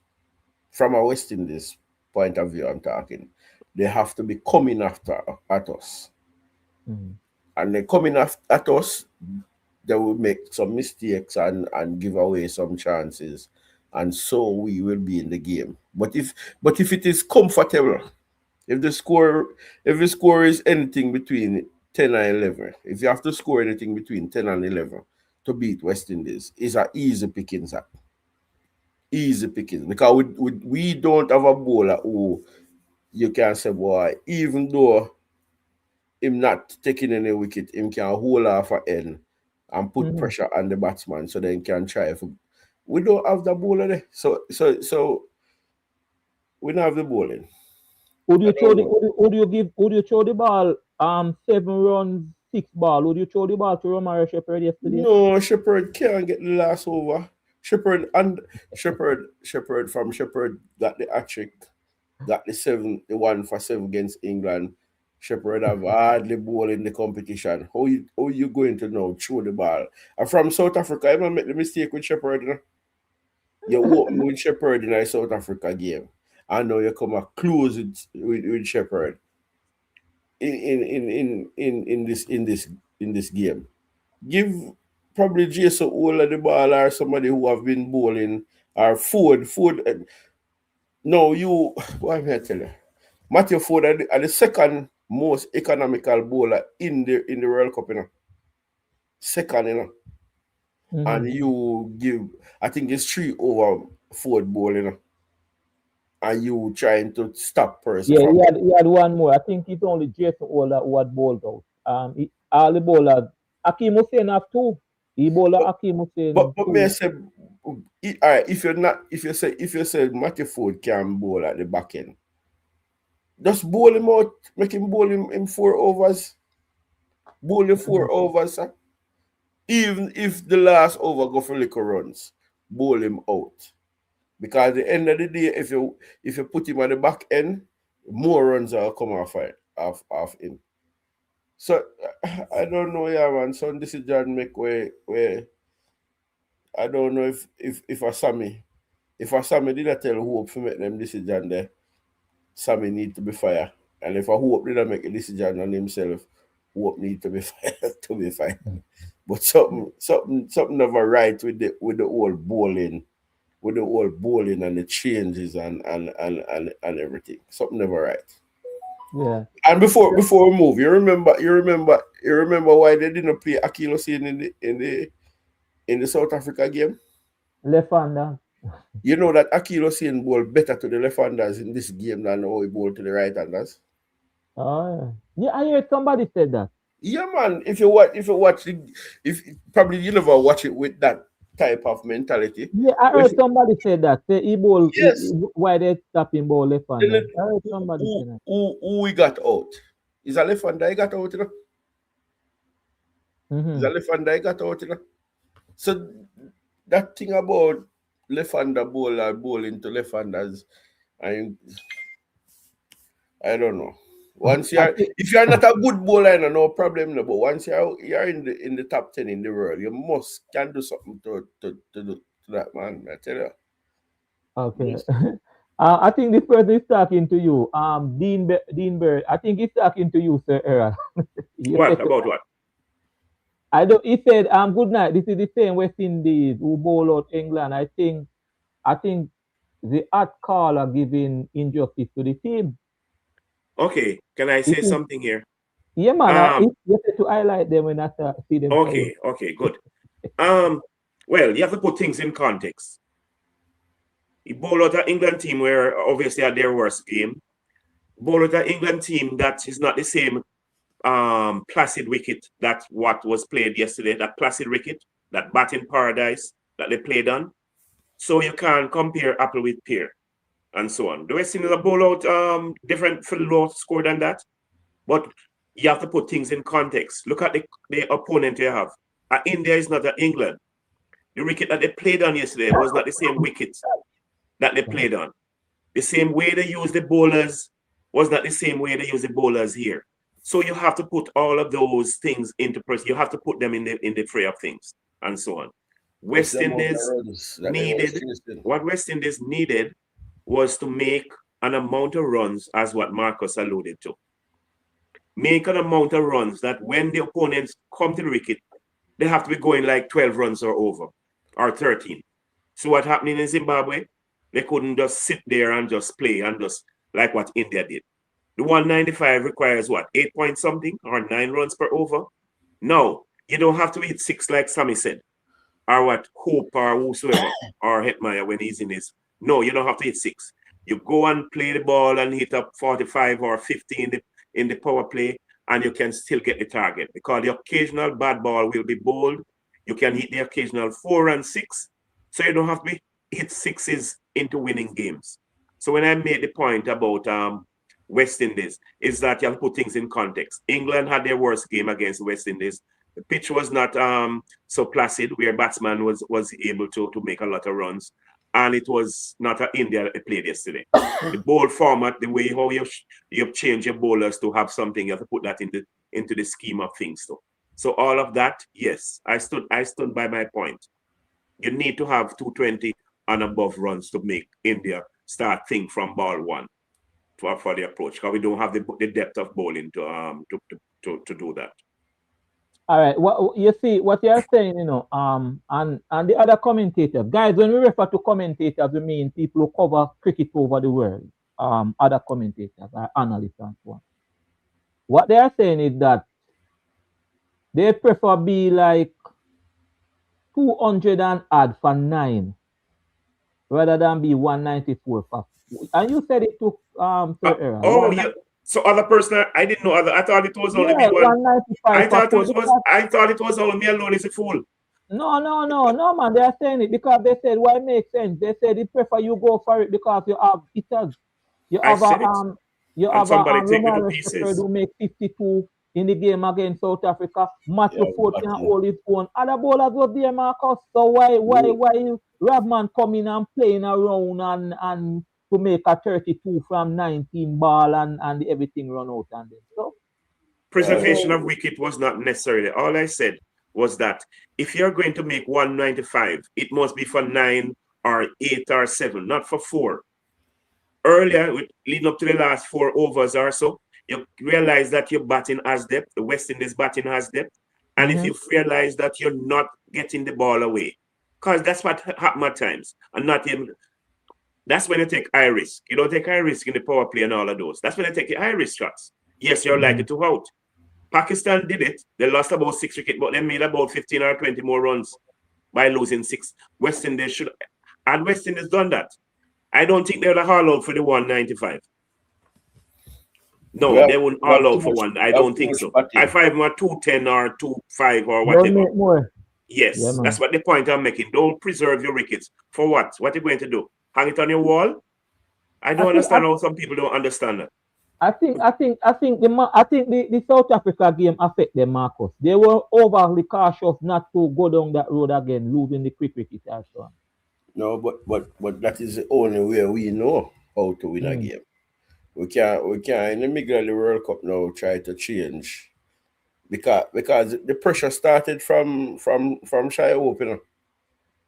C: from a West Indies point of view, I'm talking, they have to be coming after at us. And they coming at us, they will make some mistakes and give away some chances. And so we will be in the game. But if it is comfortable, if the score is anything between 10 and 11, if you have to score anything between 10 and 11 to beat West Indies, it's an easy pickings. Easy pickings. Because we don't have a bowler who you can say, boy, even though him not taking any wicket, him can hold off an end and put pressure on the batsman so they can try. We don't have the bowler there. So we don't have the bowling.
A: Would you throw the ball 7 runs, 6 ball? Would you throw the ball to Romare Shepherd yesterday?
C: No, Shepherd can't get the last over. Shepherd got the hat-trick, got the 1 for 7 against England. Shepherd have hardly bowled in the competition. How you going to now throw the ball? And from South Africa, I make the mistake with Shepherd. You know? You open with Shepherd in a South Africa game. I know you come a close with Shepherd in this game. Give probably Jason Ola the ball or somebody who have been bowling or Ford. No, what am I tell you? Matthew Ford are the second most economical bowler in the World Cup, you know. Second, you know. And you give, I think it's 3 over Ford ball, you know. And you trying to stop person.
A: Yeah, he had one more. I think it's only Jason Ola who had bowled out. All the bowlers. Akeem Hussain have 2. He bowled Akeem Hussain.
C: But may I say, all right, if you say Matthew Ford can bowl at the back end, just bowl him out, make him bowl him in 4 overs. Bowl him 4 overs, sir. Even if the last over go for little runs, bowl him out. Because at the end of the day, if you put him at the back end, more runs are come off him. So I don't know, yeah, man. Some decision make where I don't know if a Sammy did I tell Hope to make them decision there, Sammy need to be fired. And if a Hope did I make a decision on himself, Hope need to be fired. But something never right with the whole bowling. With the whole bowling and the changes and everything. Something never right.
A: Yeah.
C: And before we move, you remember why they didn't play Akil Hussain in the South Africa game?
A: Left-hander.
C: You know that Akil Hussain bowled better to the left-handers in this game than how he bowled to the right-handers.
A: Oh yeah, I heard somebody said that.
C: Yeah, man. If you watch probably you never watch it with that type of mentality.
A: Yeah, I heard somebody say that. Say he bowl.
C: Yes.
A: Why they stopping ball left-hander? I heard somebody say that.
C: Who we got out? Is a left-hander he got out, you know? Is a left-hander he got out, you know? So that thing about left-hander bowler bowling to left-handers, I don't know. Once if you're not a good bowler, no problem. No, but once you're in the top 10 in the world, you can do something to that, man. I tell you.
A: Okay. I think this person is talking to you. Dean Bird. I think he's talking to you, Sir Errol.
B: What about what?
A: He said, good night. This is the same West Indies who bowl out England. I think the art caller giving injustice to the team.
B: Okay, can I say something here?
A: Yeah, man. You have to highlight them when I see them.
B: Okay, good. Well, you have to put things in context. He bowled out an England team where obviously at their worst game. Bowled out an England team that is not the same placid wicket that what was played yesterday, that placid wicket, that batting paradise that they played on. So you can't compare apple with pear and so on. The West Indies are bowl out different for low score than that. But you have to put things in context. Look at the opponent you have. India is not at England. The wicket that they played on yesterday was not the same wicket that they played on. The same way they use the bowlers was not the same way they use the bowlers here. So you have to put all of those things into person. You have to put them in the fray of things and so on.
C: What's
B: West
C: the amount of
B: Indies
C: runs that they was
B: needed,
C: chasing?
B: what West Indies needed was to make an amount of runs as what Marcus alluded to. Make an amount of runs that when the opponents come to the wicket, they have to be going like 12 runs or over, or 13. So what happened in Zimbabwe? They couldn't just sit there and just play and just like what India did. The 195 requires what? 8 point something or 9 runs per over? No, you don't have to hit 6 like Sammy said, or what Hope or whosoever, or Hetmyer when he's in his. No, you don't have to hit 6. You go and play the ball and hit up 45 or 50 in the power play, and you can still get the target because the occasional bad ball will be bowled. You can hit the occasional 4 and 6, so you don't have to hit 6s into winning games. So when I made the point about West Indies, is that you have to put things in context. England had their worst game against West Indies. The pitch was not so placid, where batsman was able to make a lot of runs, and it was not India played yesterday. The bowl format, the way how you change your bowlers to have something, you have to put that into the scheme of things too. So all of that, yes, I stood by my point. You need to have 220 and above runs to make India start think from ball one for the approach, because we don't have the depth of bowling to do that.
A: All right. What you see, what you're saying, and the other commentators, guys. When we refer to commentators, we mean people who cover cricket over the world. Other commentators, analysts, and so on. What they are saying is that they prefer be like 200 and odd for 9, rather than be 194 for. And you said it to Sir Errol.
B: So other person, I didn't know other. I thought it was only me one.
A: 195
B: I thought
A: for 4.
B: I thought it was only me alone is a fool.
A: No, man. They are saying it because they said why it makes sense. They said they prefer you go for it because you have it has you have Romero Shepherd who make 52 in the game against South Africa. Matthew Ford can hold his own. Other bowlers was there, Marcus. So why Ravman coming and playing around and to make a 32 from 19 ball and everything run out and then so
B: preservation of wicket was not necessarily. All I said was that if you're going to make 195, it must be for 9 or 8 or 7, not for 4. Earlier, leading up to the last 4 overs or so, you realize that your batting has depth, the West Indies batting has depth, and if you realize that you're not getting the ball away, because that's what happens at times, and not even. That's when you take high risk. You don't take high risk in the power play and all of those. That's when you take the high risk shots. Yes, you're likely to out. Pakistan did it. They lost about 6 wickets, but they made about 15 or 20 more runs by losing 6. West Indies should. Had West Indies done that, I don't think they would have all out for the 195. No, they wouldn't all out for one. I don't think so. I find more 210 or 25 or whatever.
A: Don't make more.
B: Yes, that's what the point I'm making. Don't preserve your wickets. For what? What are you going to do? Hang it on your wall? I don't understand how some people don't understand that.
A: I think the South Africa game affect them, Marcus. They were overly cautious not to go down that road again, losing the cricket and so on.
C: No, but that is the only way we know how to win a game. We can't in the middle of the World Cup now try to change. Because the pressure started from Shy Open.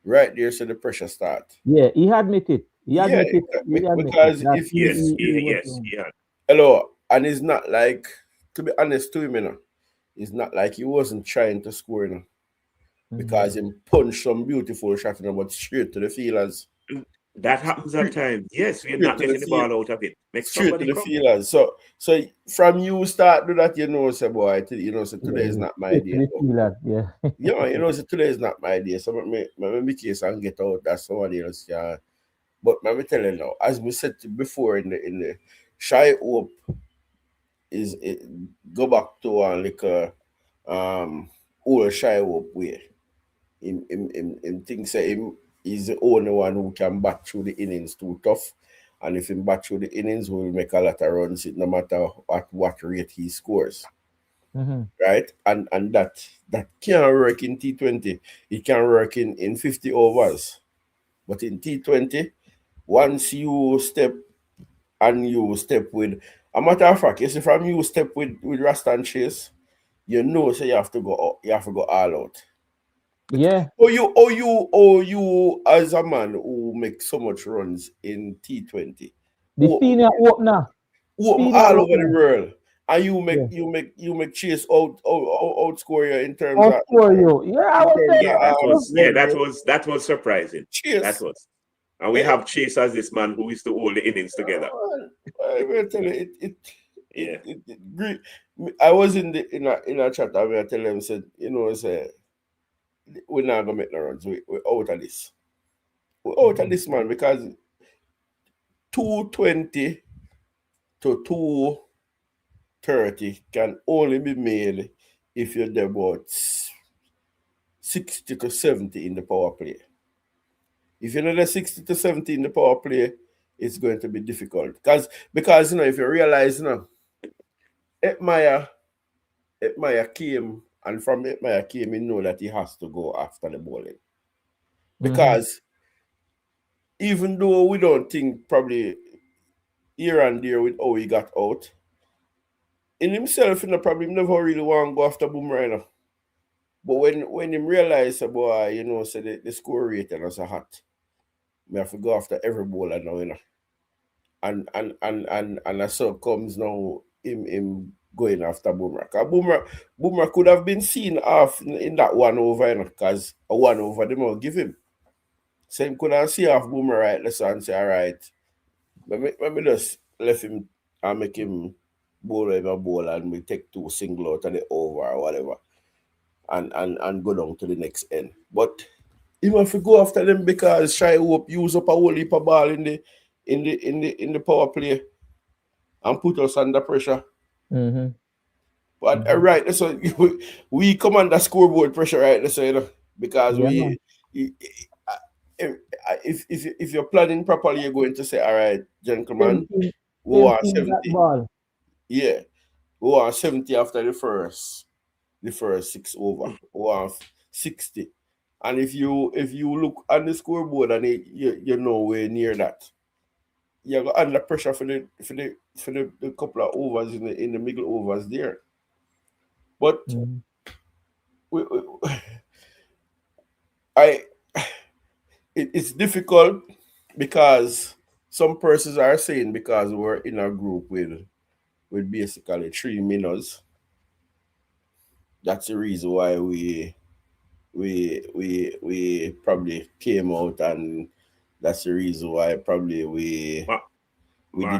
C: Right there, so the pressure start.
A: Yeah, he admitted.
C: Because if
B: he had.
C: Hello, and it's not like, to be honest to him, it's not like he wasn't trying to score, because he punched some beautiful shot, but straight to the fielders.
B: That happens at times. Yes, we're not getting the ball out of it.
C: Straight to the fielders. So from you start do that, say, boy, so today is not my day. So today is not my day. So my case and get out. That's somebody else. Yeah. But let me tell you now, as we said before in the Shy Hope is go back to old Shy Hope way. In things say him is the only one who can bat through the innings too tough. And if he bat through the innings, will make a lot of runs, no matter at what rate he scores. Right? And that can't work in T20. It can work in 50 overs. But in T20, once you step with, a matter of fact, you see, from you step with Rasta and Chase, so you have to go all out.
A: Yeah.
C: You as a man who makes so much runs in T20,
A: The senior opener.
C: who
A: Senior
C: all over the
A: opener.
C: world, and
A: Yeah.
C: you make Chase outscore you
A: Outscore you. Yeah, I
C: in
A: was
C: terms
A: saying
B: Yeah,
A: that too.
C: revenue.
B: that was surprising. That
C: Chase.
B: was. And we
C: Eh,
B: have Chase as this man who used to hold the innings together.
C: I will tell you,
B: Yeah.
C: I was in a chat and I tell them said, say we're not gonna make no runs. We're out of this. We're out of this, man, because 220 to 230 can only be made if you're there about 60 to 70 in the power play. If you're not there 60 to 70 in the power play, it's going to be difficult. Because if you realize Hetmyer came, and from Hetmyer came, you know that he has to go after the bowling. Because even though we don't think probably here and there with how he got out, in himself, probably never really want to go after Boomerang. But when him realize, boy, so the score rate was a hot, we have to go after every bowler now. And as so comes now him going after Boomerang. Boomerang could have been seen off in that 1 over, because a 1 over them will give him. So him could have see off Boomerang right let's and say, all right, let me just left him and make him bowl him a bowl and we take 2 single out of the over or whatever. And go down to the next end. But he have to go after them because Shy Hope use up a whole heap of ball in the power play and put us under pressure. But right, so we come under scoreboard pressure, right? So because
A: Yeah,
C: if you're planning properly, you're going to say, all right, gentlemen,
A: 10
C: we want
A: that
C: 70.
A: ball.
C: Yeah, we want 70 after the first 6 over. We want 60. And if you look on the scoreboard and you're nowhere near that, you're under pressure for the couple of overs in the middle overs there. But it's difficult because some persons are saying because we're in a group with basically 3 minnows, that's the reason why we probably came out, and that's the reason why probably we did not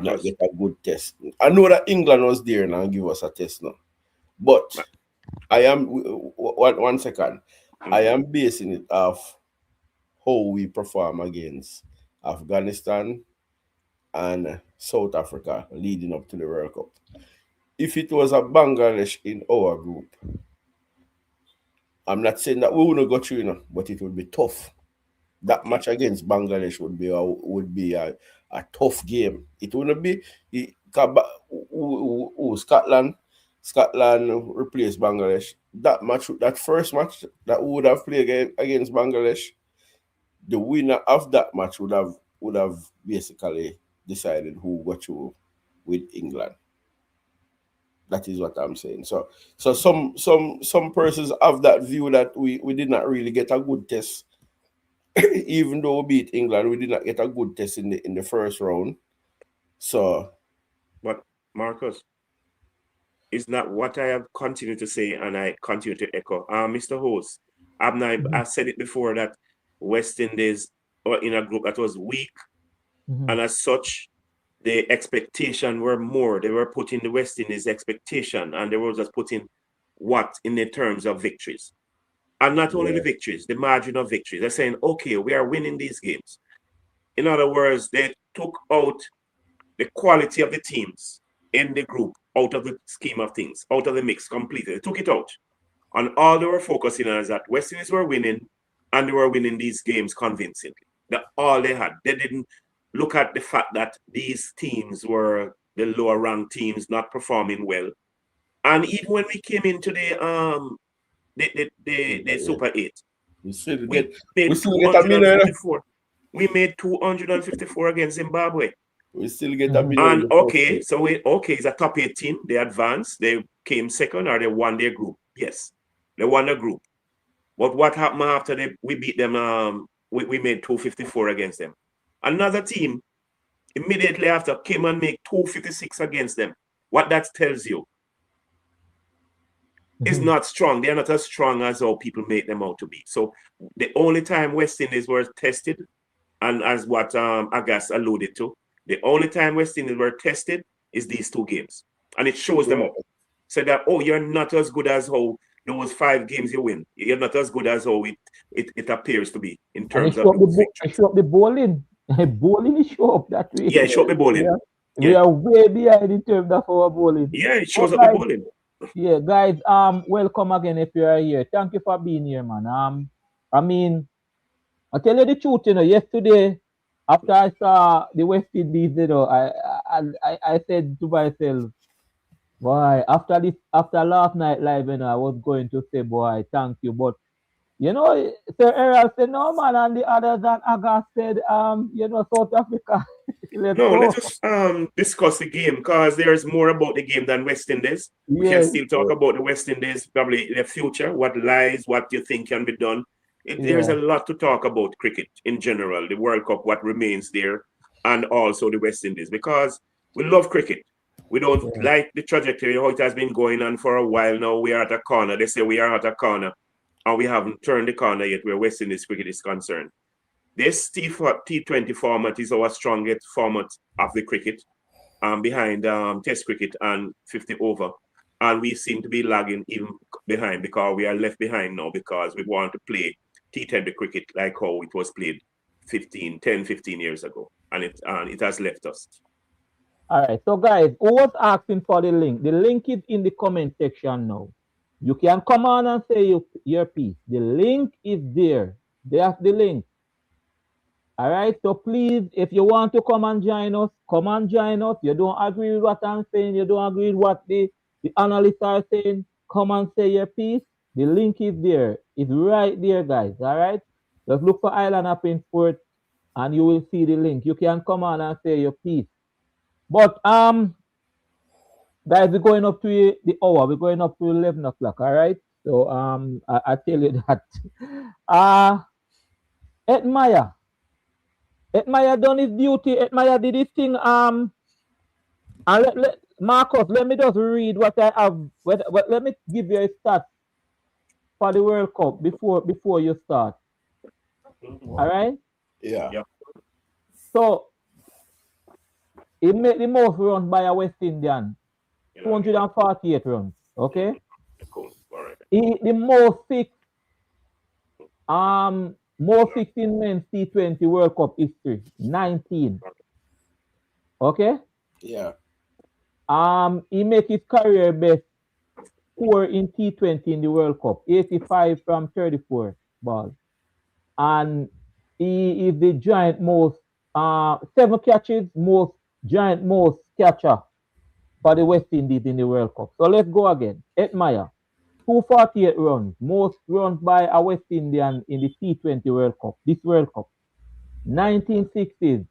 B: Marcus,
C: get a good test. I know that England was there now and give us a test now, but I am 1 second. I am basing it off how we perform against Afghanistan and South Africa leading up to the World Cup. If it was a Bangladesh in our group, I'm not saying that we wouldn't go through, but it would be tough. That match against Bangladesh would be a tough game. It wouldn't be Scotland replaced Bangladesh. That first match that we would have played against Bangladesh, the winner of that match would have basically decided who got through with England. That is what I'm saying. So some persons have that view that we did not really get a good test. Even though we beat England, we did not get a good test in the first round. So,
B: but Marcus, is not what I have continued to say, and I continue to echo. Mr. Host, I've said it before that West Indies were in a group that was weak, and as such, the expectation were more. They were putting the West Indies expectation, and they were just putting what in the terms of victories. And not only the victories, the margin of victories. They're saying, okay, we are winning these games. In other words, they took out the quality of the teams in the group out of the scheme of things, out of the mix completely. They took it out. And all they were focusing on is that West Indies were winning, and they were winning these games convincingly. That's all they had. They didn't look at the fact that these teams were the lower ranked teams not performing well. And even when we came into the Super 8,
C: we still
B: we
C: get
B: made
C: a million.
B: 254. We made 254 against Zimbabwe.
C: We still get a million.
B: And okay, so it's a top 8 team. They advanced. They came second, or they won their group. Yes, they won the group. But what happened after we beat them? We made 254 against them. Another team immediately after came and make 256 against them. What that tells you is not strong. They are not as strong as how people make them out to be. So the only time West Indies were tested, and as what Agas alluded to, the only time West Indies were tested is these 2 games. And it shows them up. So that, oh, you're not as good as how those 5 games you win. You're not as good as how it appears to be in terms of
A: it show up the bowling. Bowling is show up that way.
B: Yeah, it show up the bowling.
A: We are way behind in terms of our bowling.
B: Yeah, it shows up the bowling.
A: Yeah, guys, welcome again if you are here. Thank you for being here, man. I mean, I tell you the truth, yesterday after I saw the West Indies, I said to myself, boy, after last night live, I was going to say, boy, thank you. But Sir Errol said, no, man, and the others that Aga said, South Africa. Let's
B: us discuss the game, because there's more about the game than West Indies. We can still talk about the West Indies, probably their future, what lies, what you think can be done. There's a lot to talk about cricket in general, the World Cup, what remains there, and also the West Indies, because we love cricket. We don't like the trajectory, how it has been going on for a while now. We are at a corner. They say we are at a corner, and we haven't turned the corner yet where West Indies cricket is concerned. This T20 format is our strongest format of the cricket, behind Test cricket and 50 over. And we seem to be lagging even behind, because we are left behind now, because we want to play T20 cricket like how it was played 10, 15 years ago. And it has left us.
A: All right. So, guys, who was asking for the link? The link is in the comment section now. You can come on and say your piece. The link is there. There's the link. All right. So, please, if you want to come and join us, come and join us. You don't agree with what I'm saying, you don't agree with what the analysts are saying, come and say your piece. The link is there. It's right there, guys. All right. Just look for Island Up in Sport and you will see the link. You can come on and say your piece. But guys, we're going up to the hour. We're going up to 11 o'clock. All right. So I tell you that. Hetmyer done his duty. Hetmyer did his thing. And Marcus, let me just read what I have. Let me give you a stat for the World Cup before you start. All right.
C: Yeah.
A: So he made the most runs by a West Indian, 248 runs. Okay.
B: Cool. All right.
A: The most six in men's T20 World Cup history, 19. Okay.
C: Yeah.
A: He make his career best score in T20 in the World Cup, 85 from 34 balls, and he is the giant most 7 catches, most catcher for the West Indies in the World Cup. So let's go again. Hetmyer, 248 runs, most runs by a West Indian in the T20 World Cup, this World Cup. 1960s,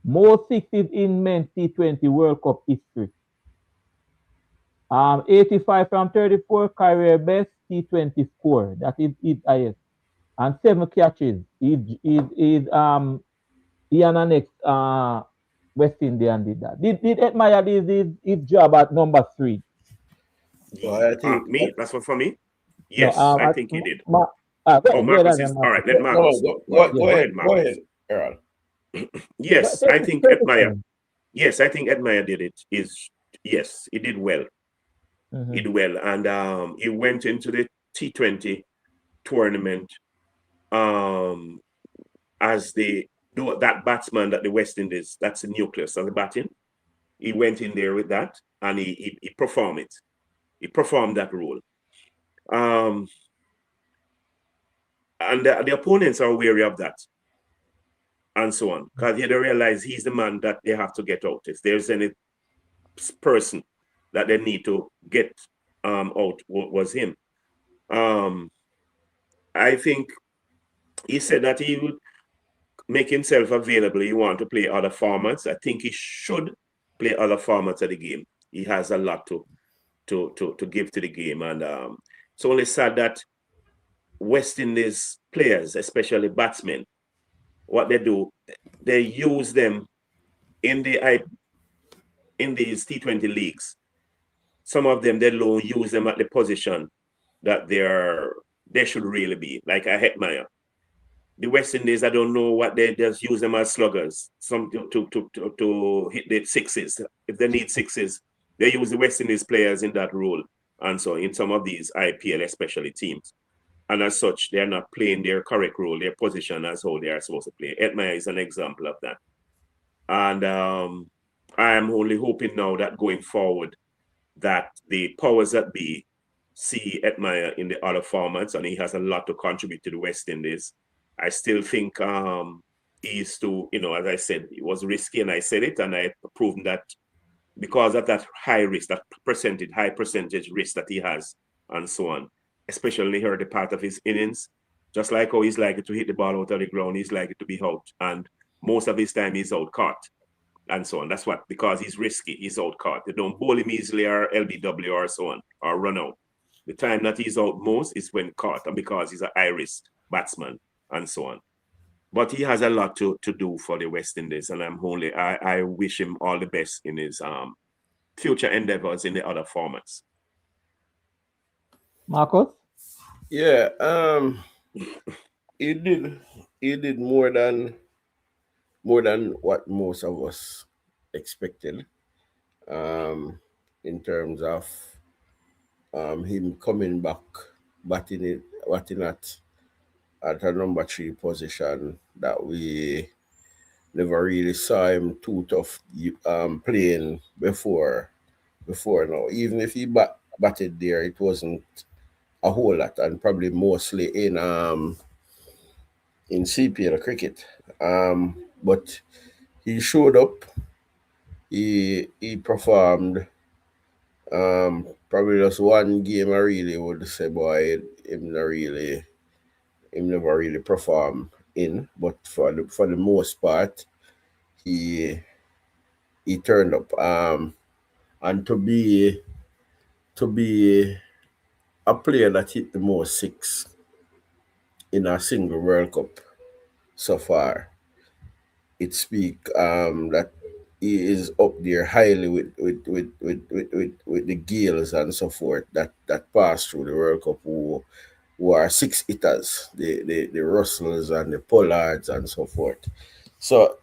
A: most sixes in men's T20 World Cup history. 85 from 34, career best T20 score. That is his highest. And 7 catches. He and the next West Indian did that. Did Hetmyer did his job at number 3?
C: So I think
B: me? That's what for me? Yes,
A: no,
B: I think he did.
A: Marcus
B: is all right. Let Marcus go. Go ahead, Marcus.
C: Errol.
B: Yes, I think Hetmyer. Yes, I think Hetmyer did it. Yes, he did well. He did well, and he went into the T20 tournament as that batsman that the West Indies, that's the nucleus of the batting. He went in there with that, and he performed it. He performed that role. And the opponents are wary of that, and so on, because they realize he's the man that they have to get out. If there's any person that they need to get out, was him. I think he said that he would make himself available. He want to play other formats. I think he should play other formats of the game. He has a lot to give to the game, and it's only sad that West Indies players, especially batsmen, what they do, they use them in in these T20 leagues. Some of them they don't use them at the position that they should really be, like a Hetmyer. The West Indies, I don't know what they just use them as sluggers, some to hit the sixes. If they need sixes, they use the West Indies players in that role. And so in some of these IPL, especially teams. And as such, they're not playing their correct role, their position as how they are supposed to play. Hetmyer is an example of that. And I am only hoping now that going forward, that the powers that be see Hetmyer in the other formats, and he has a lot to contribute to the West Indies. I still think he is to, as I said, it was risky, and I said it, and I proven that because of that high risk, that high percentage risk that he has, and so on, especially in the early part of his innings, just like how he's likely to hit the ball out of the ground, he's likely to be out, and most of his time he's out caught, and so on. That's what, because he's risky, he's out caught. They don't bowl him easily or LBW or so on, or run out. The time that he's out most is when caught, and because he's a high risk batsman, and so on. But he has a lot to do for the West Indies, and I wish him all the best in his future endeavors in the other formats.
A: Marcus?
C: Yeah, he did more than what most of us expected. In terms of him coming back, batting at a number three position that we never really saw him too tough playing before now. Even if he batted there, it wasn't a whole lot, and probably mostly in CPL cricket. But he showed up. He performed. Probably just one game I really would say, boy, him never really performed in. But for the most part, he he turned up. And to be a player that hit the most six in a single World Cup so far, it speak that he is up there highly with the Gales and so forth that pass through the World Cup, who are six hitters, the Russells and the Pollards and so forth. So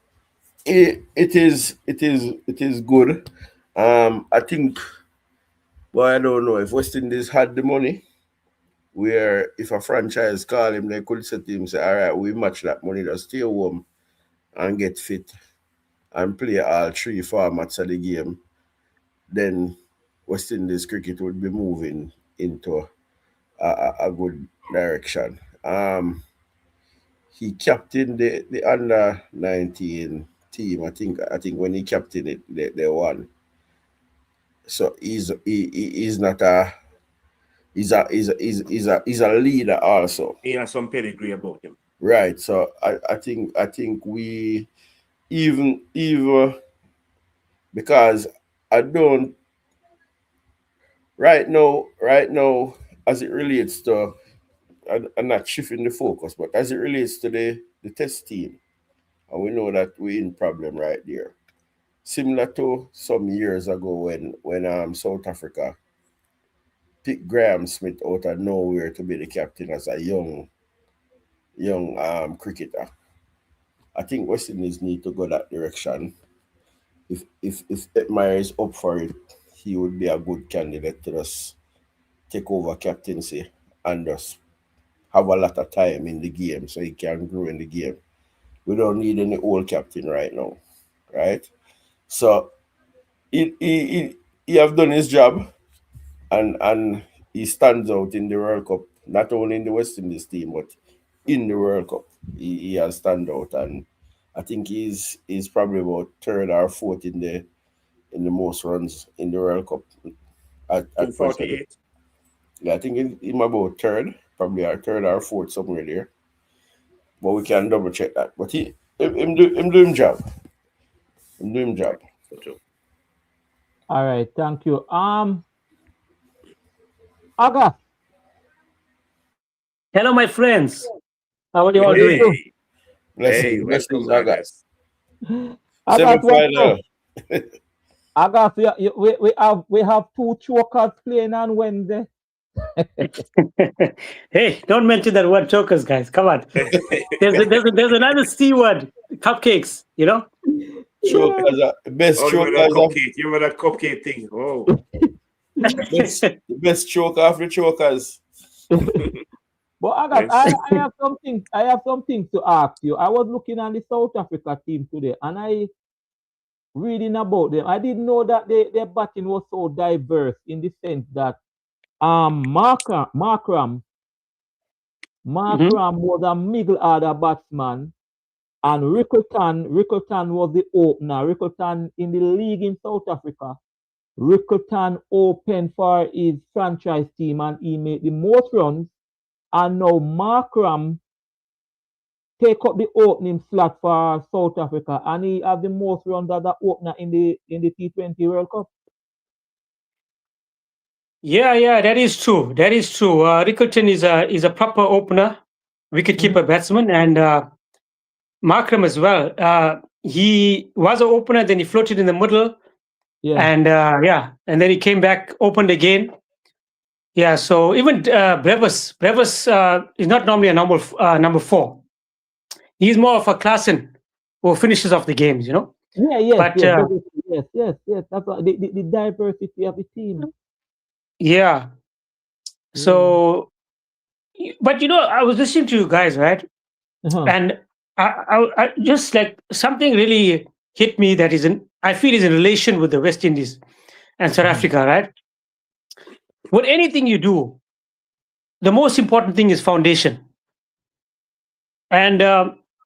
C: it is good. I think, well, I don't know if West Indies had the money, where if a franchise call him, they could say to him, say, all right, we match that money, just stay home and get fit and play all three formats of the game. Then West Indies cricket would be moving into a good direction. He captained the under 19 team. I think when he captained it, they won. So he's not a he's a leader also.
B: He has some pedigree about him.
C: Right. So I think we even because I don't right now as it relates to, I'm not shifting the focus, but as it relates to the test team, and we know that we're in problem right there. Similar to some years ago when South Africa picked Graham Smith out of nowhere to be the captain as a young cricketer. I think West Indies need to go that direction. If Hetmyer is up for it, he would be a good candidate to just take over captaincy and just have a lot of time in the game so he can grow in the game. We don't need any old captain right now, right? So he have done his job, and he stands out in the World Cup, not only in the West Indies team, but in the World Cup. He has stand out, and I think he's probably about third or fourth in the most runs in the World Cup at present.
B: 248.
C: Yeah, I think he's about third, probably our third or fourth somewhere there. But we can double check that. But him do him job. Him do him job.
B: So true.
A: All right, thank you. Aga,
D: Hello, my friends. How are you all
A: Hey,
D: doing?
B: Hey,
C: Blessings,
B: welcome,
C: blessings,
B: Agas.
A: Agas, what's up?
C: semi-final.
A: Agas, we have two chokers playing on Wednesday.
D: Hey, don't mention that word chokers, guys. Come on. There's another C word, cupcakes, you know?
A: Yeah.
C: Best
B: Oh,
C: chokers,
B: you remember that cupcake thing? Oh,
C: best choker after chokers.
A: But Agas,
B: yes.
A: I have something to ask you. I was looking at the South Africa team today and I reading about them. I didn't know that their batting was so diverse in the sense that Markram
D: Mhm.
A: was a middle order batsman and Rickleton was the opener. Rickleton in the league in South Africa. Rickleton opened for his franchise team and he made the most runs. And now Markram take up the opening slot for South Africa and he have the most runs as the opener in the T20 World Cup.
D: Yeah, that is true. That is true. Rickleton is a proper opener, wicketkeeper batsman, and Markram as well. He was an opener, then he floated in the middle,
A: Yeah.
D: and and then he came back, opened again. Yeah, so even Brevis is not normally a number 4. He's more of a Klassen who finishes off the games, you know.
A: Yes,
D: But
A: yes. That's what, the diversity of the team.
D: yeah, so but you know, I was listening to you guys, right?
A: Uh-huh.
D: And I just like something really hit me that I feel is in relation with the West Indies and South Africa, right? With anything you do, the most important thing is foundation. And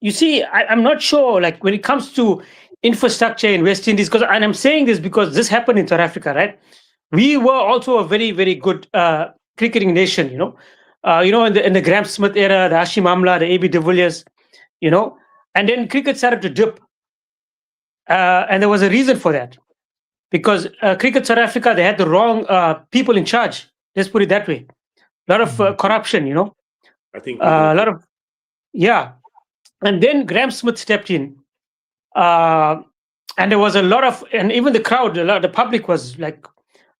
D: you see, I'm not sure, like when it comes to infrastructure in West Indies, and I'm saying this because this happened in South Africa, right? We were also a very, very good cricketing nation, you know. In the Graham Smith era, the Hashim Amla, the AB de Villiers, you know, and then cricket started to dip. And there was a reason for that. Because Cricket South Africa, they had the wrong people in charge. Let's put it that way. A lot of corruption, you know.
B: I think we know.
D: A lot of, yeah. And then Graham Smith stepped in. And there was a lot of, and even the crowd, the public was like,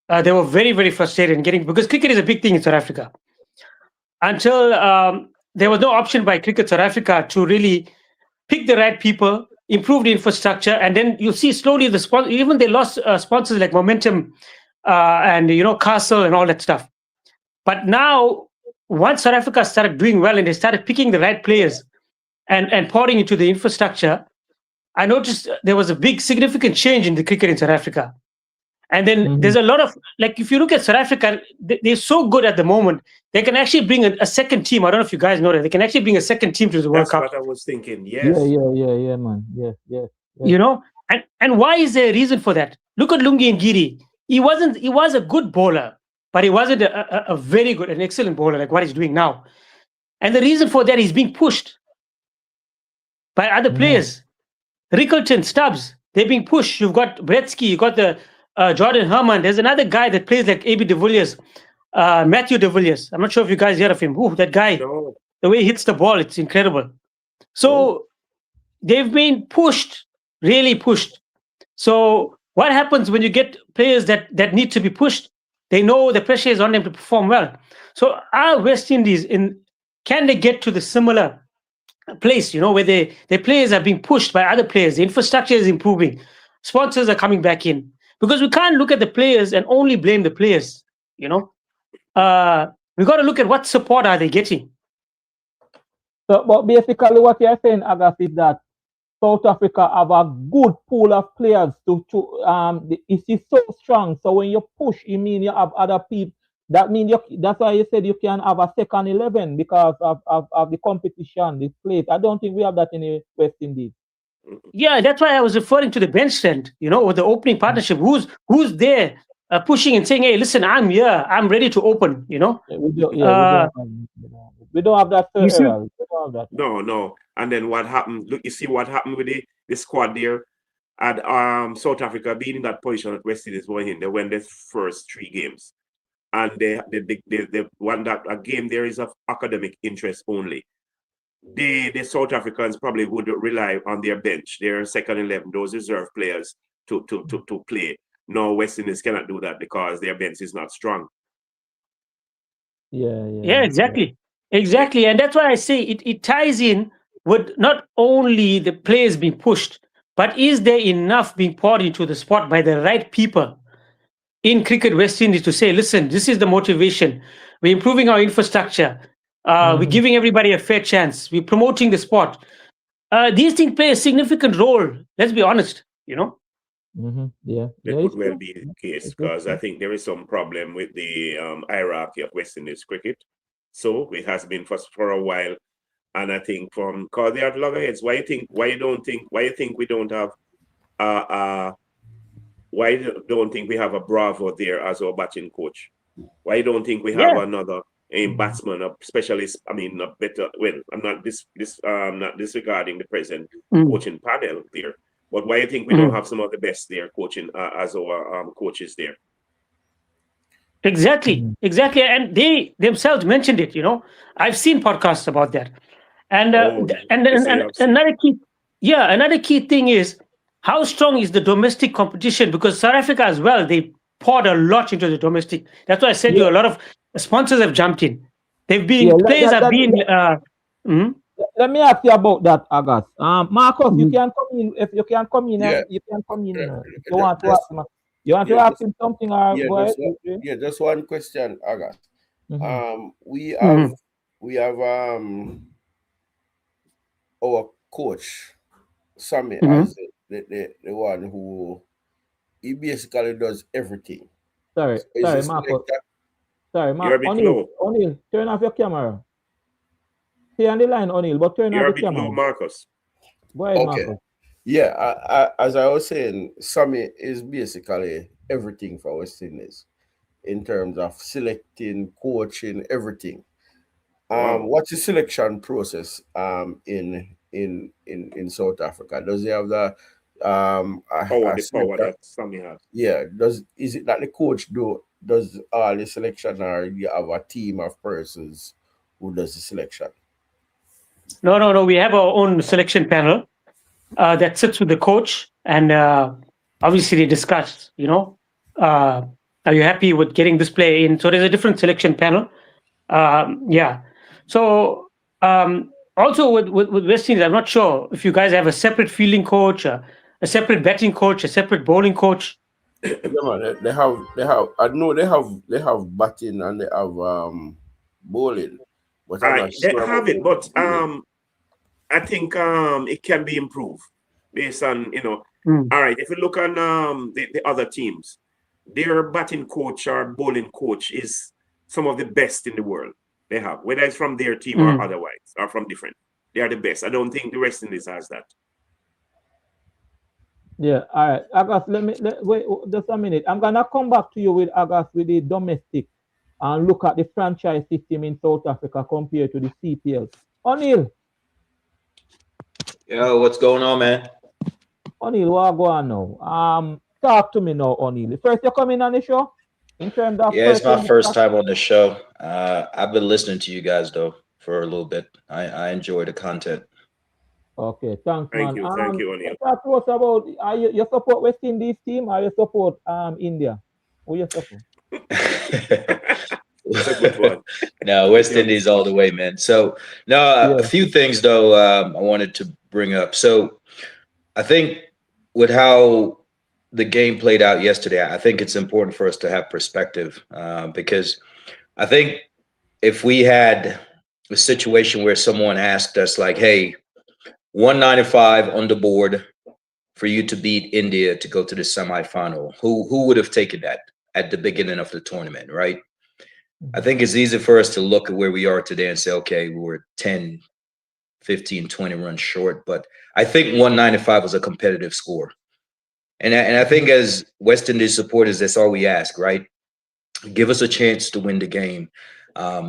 D: they were very, very frustrated because cricket is a big thing in South Africa. Until there was no option by Cricket South Africa to really pick the right people, improve the infrastructure, and then you see slowly even they lost sponsors like Momentum and Castle and all that stuff. But now, once South Africa started doing well and they started picking the right players and pouring into the infrastructure, I noticed there was a big significant change in the cricket in South Africa. And then there's a lot of, like, if you look at South Africa, they're so good at the moment. They can actually bring a second team. I don't know if you guys know that. They can actually bring a second team to the World Cup.
B: That's what I was thinking. Yes.
A: Yeah, man. Yes.
D: You know, and why is there a reason for that? Look at Lungi Ngidi. He was a good bowler, but he wasn't a very good, an excellent bowler like what he's doing now. And the reason for that, he's being pushed by other players. Rickleton, Stubbs, they're being pushed. You've got Bretsky, you've got the Jordan Herman. There's another guy that plays like AB de Villiers, Matthew de Villiers. I'm not sure if you guys heard of him. Ooh, that guy, the way he hits the ball, it's incredible. So they've been pushed, really pushed. So what happens when you get players that need to be pushed? They know the pressure is on them to perform well. So our West Indies, can they get to the similar place, where their players are being pushed by other players, the infrastructure is improving, sponsors are coming back in? Because we can't look at the players and only blame the players, we got to look at what support are they getting.
A: So, but basically what you're saying, Agas, is that South Africa have a good pool of players it is so strong. So when you push, you mean you have other people. That's why you said you can have a second 11 because of the competition, the place. I don't think we have that in the West Indies.
D: Yeah, that's why I was referring to the bench strength, with the opening partnership. Who's there pushing and saying, hey, listen, I'm here, I'm ready to open, We don't
A: have that, Errol. We don't have that.
B: No. And then what happened? Look, you see what happened with the squad there at South Africa being in that position that West Indies were in. They won their first 3 games. and the one that a game there is of academic interest only, the South Africans probably would rely on their bench, their second 11, those reserve players to play. No, West Indies cannot do that because their bench is not strong.
D: Yeah, exactly. Exactly. And that's why I say it ties in with not only the players being pushed, but is there enough being poured into the sport by the right people in Cricket West Indies to say, listen, this is the motivation. We're improving our infrastructure. We're giving everybody a fair chance. We're promoting the sport. These things play a significant role. Let's be honest, you know?
A: Yeah.
B: That could well be the case because I think there is some problem with the hierarchy of West Indies cricket. So it has been for a while, and I think because they are loggerheads. Why you think we don't have why don't think we have a Bravo there as our batting coach? Why don't think we have another batsman, a specialist? I mean, a better. Well, I'm not not disregarding the present coaching panel there. But why do you think we don't have some of the best there coaching as our coaches there?
D: Exactly. And they themselves mentioned it. You know, I've seen podcasts about that. And another key thing is how strong is the domestic competition? Because South Africa as well, they poured a lot into the domestic. That's why I said a lot of sponsors have jumped in. They've been players have been.
A: Let me ask you about that, August. Marcus, you can come in. If you can come in, you can come in. You want to ask him? You want to ask him something, or go ahead?
C: Just one question, August. We have our coach, Sammy, as the one who he basically does everything.
A: Sorry, Marcus. Sorry, Marcus. O'Neill, turn off your camera. Stay on the line, O'Neill, but turn off the camera.
B: Marcus.
A: Go ahead, Marcus.
C: Yeah, as I was saying, Sammy is basically everything for West Indies in terms of selecting, coaching, everything. What's the selection process in South Africa? Does he have the
B: power that Sammy has?
C: Yeah. Is it that the coach does all the selection, or you have a team of persons who does the selection?
D: No. We have our own selection panel that sits with the coach, and obviously they discuss. You know, are you happy with getting this player in? So there's a different selection panel. So also with West Indies, I'm not sure if you guys have a separate fielding coach, a separate batting coach, a separate bowling coach.
C: Yeah, man, they have. I know they have batting and they have bowling. But
B: they have it, but I think it can be improved based on All right, if you look on the other teams, their batting coach or bowling coach is some of the best in the world. They have, whether it's from their team or otherwise, or from different. They are the best. I don't think the West Indies has that.
A: Yeah, all right. August, wait just a minute. I'm gonna come back to you with August with the domestic and look at the franchise system in South Africa compared to the CPL. O'Neill.
E: Yo, what's going on, man?
A: O'Neill, what go on now? Talk to me now, O'Neill. First you coming on the show? In terms of
E: it's my first time on the show. I've been listening to you guys though for a little bit. I enjoy the content.
A: Okay, thanks, man.
B: Thank you, O'Neill.
A: Talk to us about you support West Indies team or you support India? Who you support?
B: That's a good one.
E: No, West Indies all the way, man. So a few things though I wanted to bring up. So I think with how the game played out yesterday, I think it's important for us to have perspective because I think if we had a situation where someone asked us like, hey, 195 on the board for you to beat India to go to the semifinal, who would have taken that at the beginning of the tournament, right? I think it's easy for us to look at where we are today and say, okay, we were 10, 15, 20 runs short. But I think 195 was a competitive score. And I think as West Indies supporters, that's all we ask, right? Give us a chance to win the game.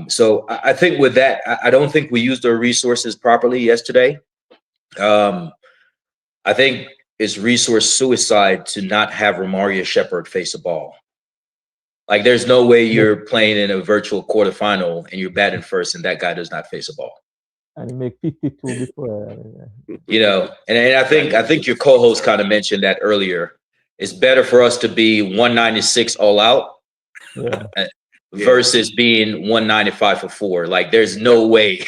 E: So I think with that, I don't think we used our resources properly yesterday. I think it's resource suicide to not have Romario Shepherd face a ball. Like, there's no way you're playing in a virtual quarterfinal and you're batting first and that guy does not face a ball.
A: And he make 52 before.
E: You know, and I think your co-host kind of mentioned that earlier. It's better for us to be 196 all out versus being 195 for 4. Like, there's no way,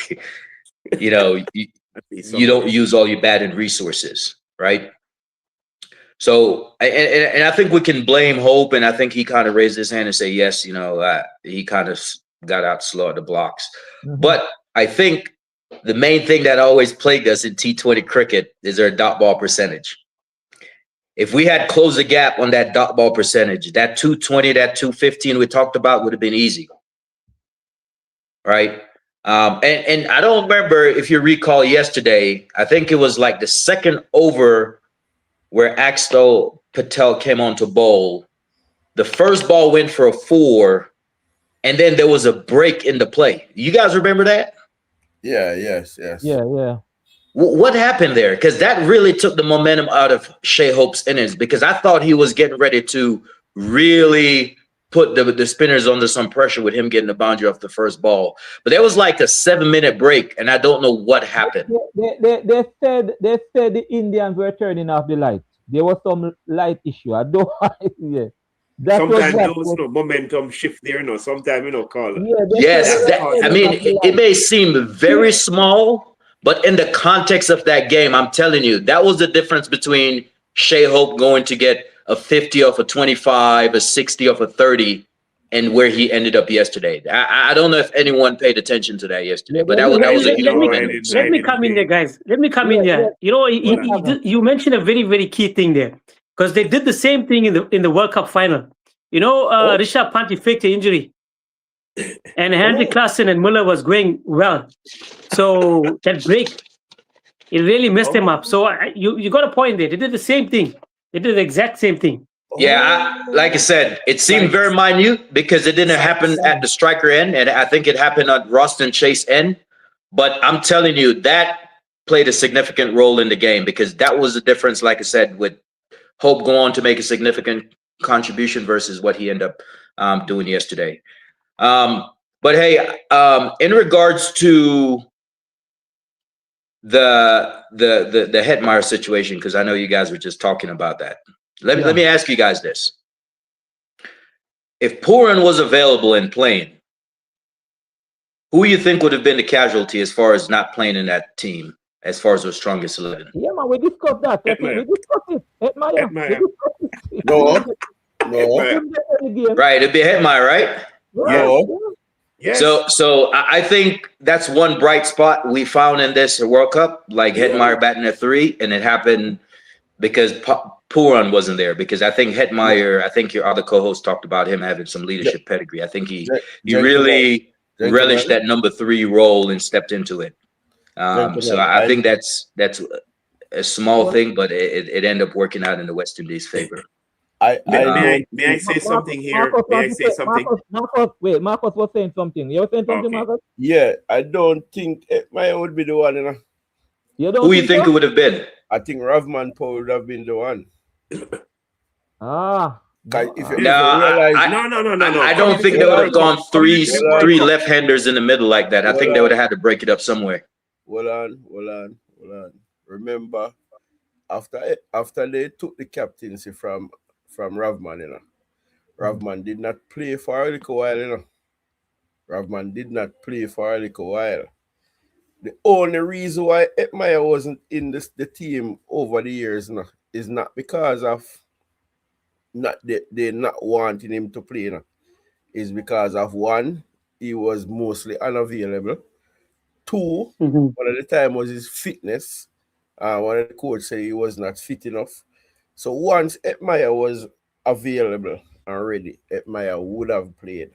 E: you know, you don't use all your batting resources, right? So, and I think we can blame Hope, and I think he kind of raised his hand and say, yes, you know, he kind of got out slow at the blocks. But I think the main thing that always plagued us in T20 cricket is their dot ball percentage. If we had closed the gap on that dot ball percentage, that 220, that 215 we talked about would have been easy, right? And I don't remember if you recall yesterday, I think it was like the second over where Axel Patel came on to bowl. The first ball went for a 4, and then there was a break in the play. You guys remember that?
C: Yeah, yes.
A: Yeah.
E: What happened there? Because that really took the momentum out of Shai Hope's innings, because I thought he was getting ready to really put the spinners under some pressure with him getting the boundary off the first ball. But there was like a 7-minute break, and I don't know what happened.
A: They said the Indians were turning off the light. There was some light issue. I don't. Yeah.
B: Sometimes there was no momentum shift there, no. Sometimes, you know, call it.
E: Yes, I mean, it may seem very small, but in the context of that game, I'm telling you, that was the difference between Shai Hope going to get a 50 off a 25, a 60 off a 30, and where he ended up yesterday. I don't know if anyone paid attention to that yesterday, but that was a huge.
D: Let me come in there, guys. Let me come in there. You know, you mentioned a very, very key thing there, because they did the same thing in the World Cup final. You know, Rishabh Pant faked an injury, and Henry Klaasen and Muller was going well. So that break, it really messed them up. So you got a point there. They did the same thing. They did the exact same thing.
E: Yeah, like I said, it seemed very minute because it didn't happen at the striker end, and I think it happened at Roston Chase end. But I'm telling you, that played a significant role in the game, because that was the difference, like I said, with Hope going on to make a significant contribution versus what he ended up doing yesterday. But hey, in regards to the Hetmyer situation, because I know you guys were just talking about that. Let me ask you guys this. If Pooran was available and playing, who you think would have been the casualty as far as not playing in that team, as far as the strongest 11?
A: Yeah, man, we discussed that. We discussed it. Hetmyer.
C: No.
E: Right, it'd be Hetmyer, right?
C: No.
B: Yes.
E: So I think that's one bright spot we found in this World Cup, like Hetmyer batting at 3, and it happened because Pooran wasn't there. Because I think Hetmyer, I think your other co-host talked about him having some leadership pedigree. I think he really relished that number 3 role and stepped into it. So I think that's a small thing, but it ended up working out in the West Indies' favor.
B: May I say something here? May I say something?
A: Marcus was saying something. You were saying something, Marcus?
C: Yeah, I don't think Hetmyer would be the one, you know.
E: Who you think it would have been?
C: I think Ravman Paul would have been the one.
B: No.
C: If you
E: No, I don't think they would have gone three left-handers in the middle like that. I think they would have had to break it up somewhere.
C: Hold on. Remember, after they took the captaincy from Ravman, you know, Ravman did not play for a little while, you know. The only reason why Hetmyer wasn't in the team over the years, you know, is not because of they not wanting him to play, you know. Is because of, one, he was mostly unavailable. 2, one of the time was his fitness. One of the coach said he was not fit enough. So once Hetmyer was available and ready, Hetmyer would have played.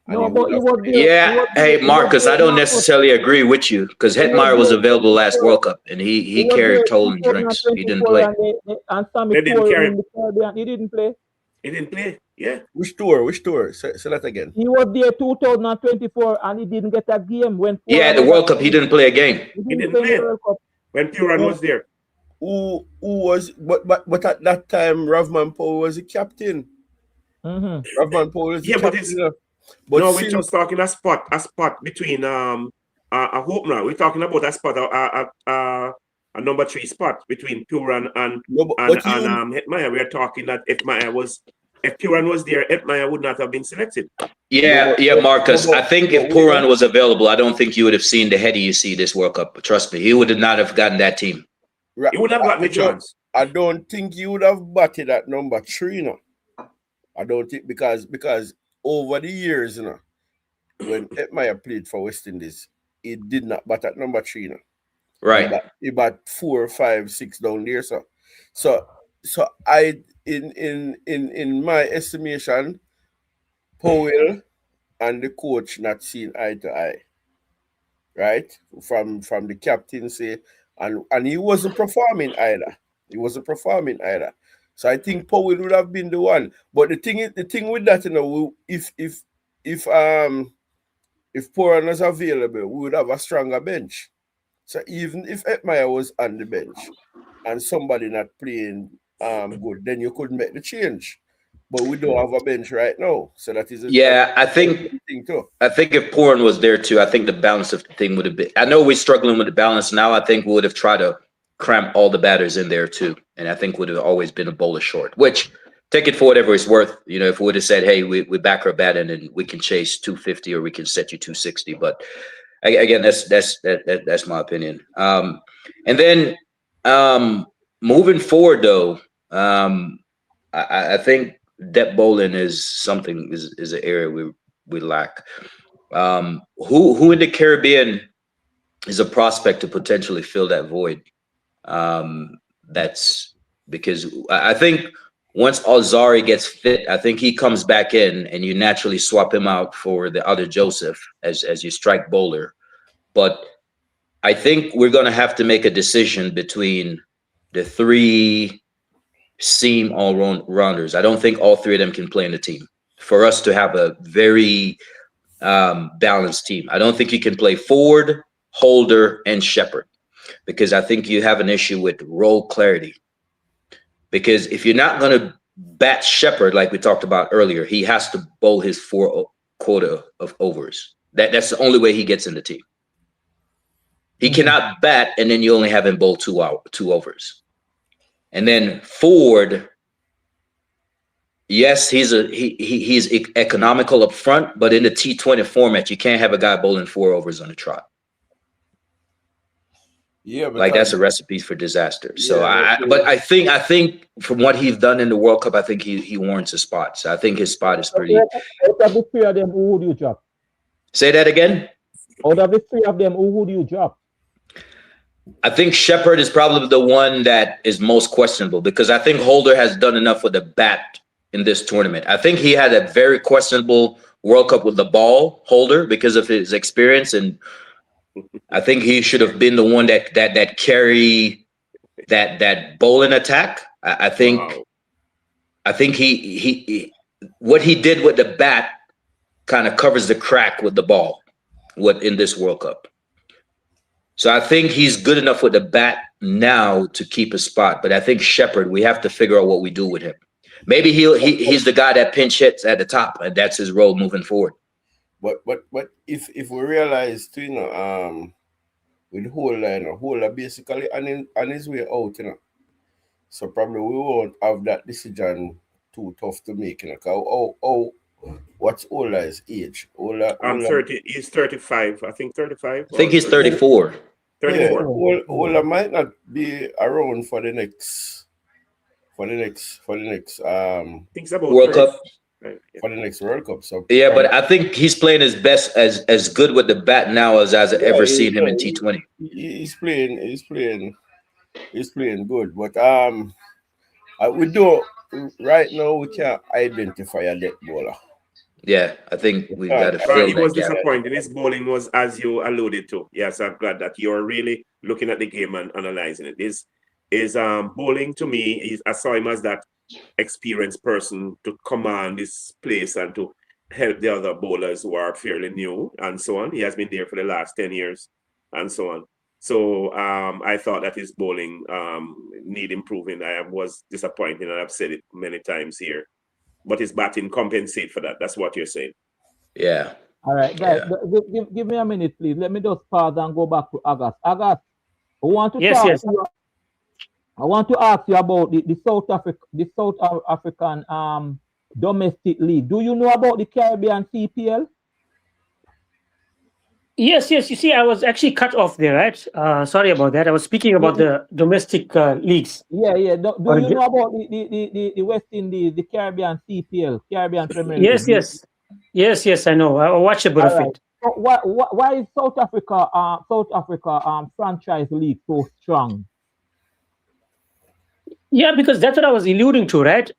E: Hey, Marcus, I don't necessarily agree with you, because Hetmyer was available last World Cup and he carried toll and drinks. He didn't play.
A: He didn't play.
B: He didn't play. Yeah.
C: Which tour? Say that again.
A: He was there 2024 and he didn't get a game when.
E: Yeah, the World Cup, he didn't play a game.
B: He didn't play when Pooran was there.
C: Who was? But at that time, Ravman Paul was the captain. Ravman Powell is the
B: but
C: captain.
B: it's
C: You know. But
B: no, we're
C: since
B: just talking a spot between a opener. We're talking about a spot a number 3 spot between Puran and
C: no, but you
B: Hetmyer. We're talking that if Puran was there, Hetmyer would not have been selected.
E: Yeah, Marcus. I think if
C: we
E: Puran was available, I don't think you would have seen the heady you see this World Cup. Trust me, he would not have gotten that team.
B: He would have gotten a chance.
C: I don't think you would have batted at number 3, no. I don't think because over the years, you know, when Hetmyer played for West Indies, he did not bat at number 3, no.
E: Right.
C: He bat 4, 5, 6 down there, so I in my estimation, Powell and the coach not seen eye to eye, right? From the captaincy, and he wasn't performing either. So I think Powell would have been the one. But the thing with that, you know, if Puran was available, we would have a stronger bench. So even if Hetmyer was on the bench and somebody not playing good, then you could make the change. But we don't have a bench right now, so that is
E: I think if Puran was there too, I think the balance of the thing would have been. I know we're struggling with the balance now. I think we would have tried to cramp all the batters in there too, and I think would have always been a bowler short. Which, take it for whatever it's worth. You know, if we would have said, "Hey, we back our batting and we can chase 250 or we can set you 260," but again, that's my opinion. And then moving forward, though, I think depth bowling is something is an area we lack. Who in the Caribbean is a prospect to potentially fill that void? That's because I think once Alzari gets fit, I think he comes back in and you naturally swap him out for the other Joseph as your strike bowler. But I think we're going to have to make a decision between the 3 seam all-rounders. I don't think all 3 of them can play in the team for us to have a very balanced team. I don't think you can play Ford, Holder, and Shepherd because I think you have an issue with role clarity. Because if you're not going to bat Shepherd like we talked about earlier, he has to bowl his 4 quota of overs. That's the only way he gets in the team. He cannot bat and then you only have him bowl 2 overs. And then Ford, yes, he's economical up front, but in the T20 format, you can't have a guy bowling 4 overs on the trot. Yeah, like that's a recipe for disaster. So I think from what he's done in the World Cup, I think he warrants a spot. So I think his spot is pretty.
A: Out of the 3 of them, who would you drop?
E: Say that again.
A: Out of the 3 of them, who would you drop?
E: I think Shepherd is probably the one that is most questionable because I think Holder has done enough with the bat in this tournament. I think he had a very questionable World Cup with the ball, Holder, because of his experience, and I think he should have been the one that carry that bowling attack. I think he what he did with the bat kind of covers the crack with the ball in this World Cup. So I think he's good enough with the bat now to keep a spot. But I think Shepherd, we have to figure out what we do with him. Maybe he's the guy that pinch hits at the top, and that's his role moving forward.
C: But if we realize too, you know, with Holder basically on his way out, you know. So probably we won't have that decision too tough to make, you know. What's Ola's age? Ola
B: 30. He's 35. I think 35.
E: I think he's 34.
B: 34.
C: Yeah, Ola might not be around for the next
B: Thinks about
E: World Cup.
C: Right, yeah. For the next World Cup. So
E: yeah, but I think he's playing his best as good with the bat now as I've ever seen him in T20.
C: He's playing good, but we do right now we can't identify a death bowler.
E: Yeah, I think we got to fill
B: He
E: that
B: was
E: gap.
B: disappointed. His bowling was, as you alluded to. Yes, I'm glad that you're really looking at the game and analyzing it. His bowling to me, I saw him as that experienced person to command this place and to help the other bowlers who are fairly new and so on. He has been there for the last 10 years and so on. So I thought that his bowling need improving. I was disappointed, and I've said it many times here. but his batting compensate for that. That's what you're saying.
E: Yeah.
A: All right, guys, give me a minute, please. Let me just pause and go back to August. August, I want to
D: Yes,
A: talk
D: yes.
A: to you. I want to ask you about the South African domestic league. Do you know about the Caribbean CPL?
D: Yes. You see, I was actually cut off there, right? Sorry about that. I was speaking about the domestic leagues.
A: Yeah. Do you know about the West Indies, the Caribbean CPL, Caribbean Premier League?
D: Yes. I know. I watched a bit of it.
A: So why is South Africa franchise league so strong?
D: Yeah, because that's what I was alluding to, right?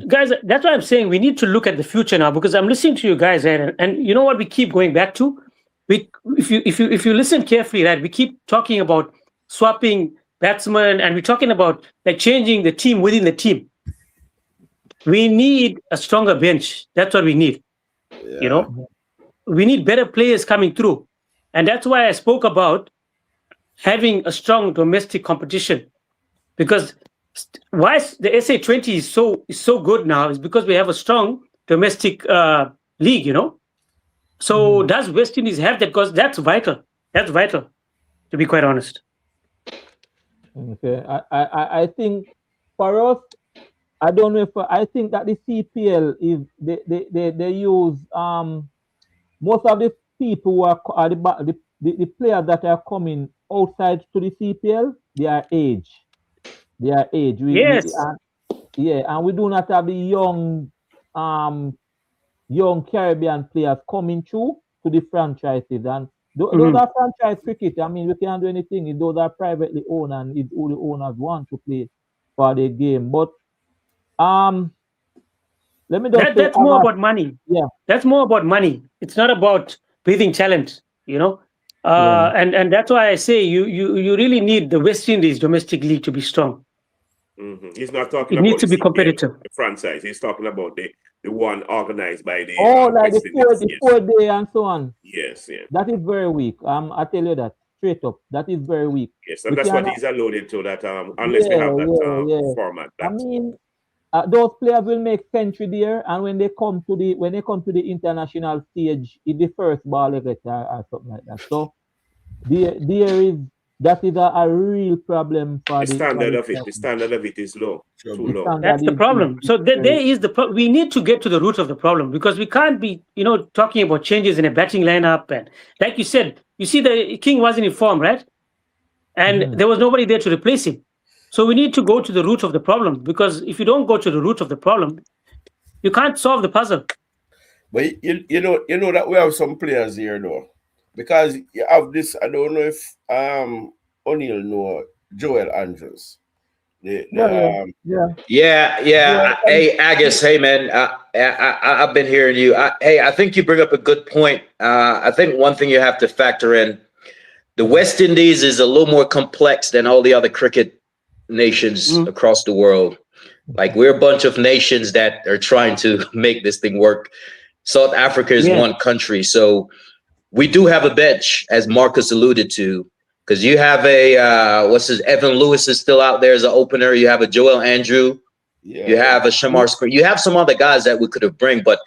D: Guys, that's why I'm saying we need to look at the future now, because I'm listening to you guys, right? And you know what we keep going back to? If you listen carefully, right, we keep talking about swapping batsmen, and we're talking about like changing the team within the team. We need a stronger bench. That's what we need.
C: Yeah.
D: You know, we need better players coming through, and that's why I spoke about having a strong domestic competition. Because why the SA20 is so good now is because we have a strong domestic league, you know. So does West Indies have that? Because that's vital. That's vital, to be quite honest.
A: Okay, I think for us, I don't know if I think that the CPL is they use most of the people who are the players that are coming outside to the CPL, they are age.
D: Yes.
A: And we do not have the young Caribbean players coming through to the franchises, and those are franchise cricket. I mean, we can't do anything. Those are privately owned, and it's all the owners want to play for the game. But let me just
D: that's more about money.
A: Yeah,
D: that's more about money. It's not about breathing talent, you know. And that's why I say you really need the West Indies domestic league to be strong.
B: He's not talking
D: it
B: about
D: needs to be competitive.
B: The franchise. He's talking about the one organized by the
A: like
B: West
A: the 4 day and so on.
B: Yes.
A: That is very weak. I tell you that straight up. That is very weak.
B: Yes, and that's what he's alluded to. That unless we have that format.
A: I mean, those players will make century there, and when they come to the international stage, it's the first ball they get or something like that. So that is a real problem for
B: the standard of it. The standard of it is low, too low.
D: That's the problem. So there is the problem. We need to get to the root of the problem, because we can't be, talking about changes in a batting lineup. And like you said, you see the King wasn't in form, right? And there was nobody there to replace him. So we need to go to the root of the problem, because if you don't go to the root of the problem, you can't solve the puzzle.
C: But you know that we have some players here though. Because you have this, I don't know if O'Neill know Joel Andrews.
E: Yeah. Hey, Agus. Hey, man. I've been hearing you. I think you bring up a good point. I think one thing you have to factor in: the West Indies is a little more complex than all the other cricket nations across the world. Like, we're a bunch of nations that are trying to make this thing work. South Africa is one country, so we do have a bench, as Marcus alluded to, because you have Evan Lewis is still out there as an opener. You have a Joel Andrew. Yeah. You have a Shamar Spring. You have some other guys that we could have bring, but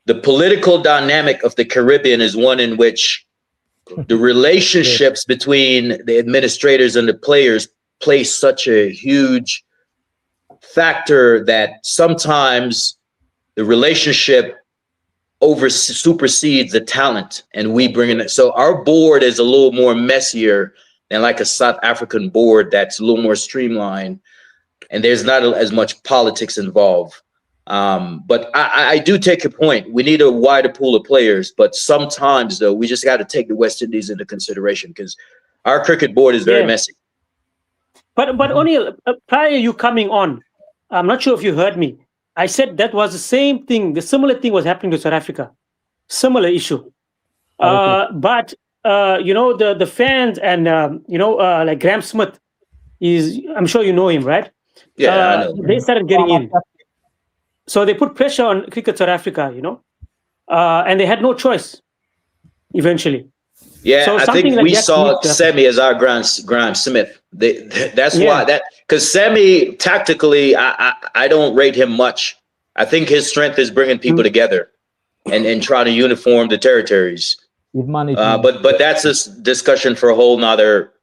E: the political dynamic of the Caribbean is one in which the relationships between the administrators and the players play such a huge factor that sometimes the relationship supersedes the talent, and we bring in it. So our board is a little more messier than like a South African board that's a little more streamlined, and there's not as much politics involved. But I do take your point. We need a wider pool of players, but sometimes though we just got to take the West Indies into consideration, because our cricket board is very messy.
D: But O'Neill, prior to you coming on, I'm not sure if you heard me. I said that was the same thing. The similar thing was happening to South Africa. Similar issue. But the fans and like Graham Smith I'm sure you know him, right?
E: Yeah, I know.
D: They started getting in. So they put pressure on Cricket South Africa, and they had no choice eventually.
E: Yeah, so I think we saw Semi as our Graham Smith. That's why because Semi tactically, I don't rate him much. I think his strength is bringing people together and trying to uniform the territories. But that's a discussion for a whole nother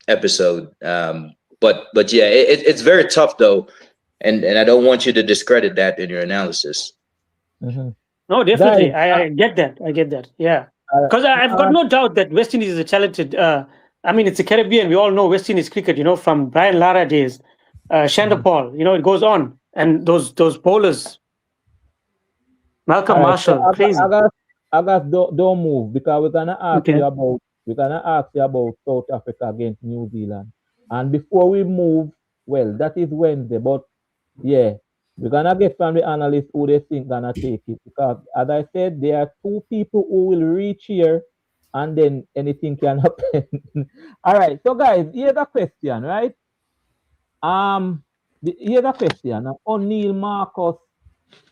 E: episode. But yeah, it's very tough though, and I don't want you to discredit that in your analysis.
A: Mm-hmm.
D: No, definitely, I get that. I get that. Yeah, because I've got no doubt that West Indies is a talented. I mean, it's the Caribbean. We all know West Indies cricket. From Brian Lara days, Shander Paul. It goes on, and those bowlers, Malcolm Marshall,
A: so
D: crazy.
A: I got don't move, because we're gonna ask you about South Africa against New Zealand. And before we move, well, that is Wednesday, but yeah, we're gonna get from the analysts who they think gonna take it, because as I said, there are two people who will reach here and then anything can happen. All right, so guys, here's a question, right? Here's a question. O'Neill Marcus,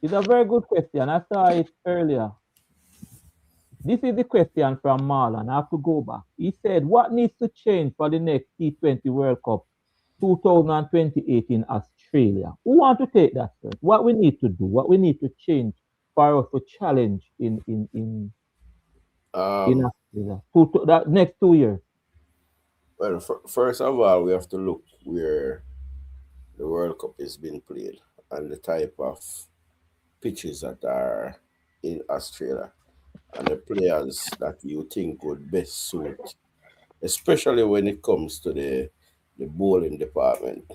A: it's a very good question. I saw it earlier. This is the question from Marlon. I have to go back. He said, what needs to change for the next T20 World Cup 2028 in Australia? Who want to take that first? What we need to do, what we need to change for us to challenge in Australia that next 2 years?
C: Well, first of all, we have to look where the World Cup is being played and the type of pitches that are in Australia and the players that you think would best suit, especially when it comes to the bowling department,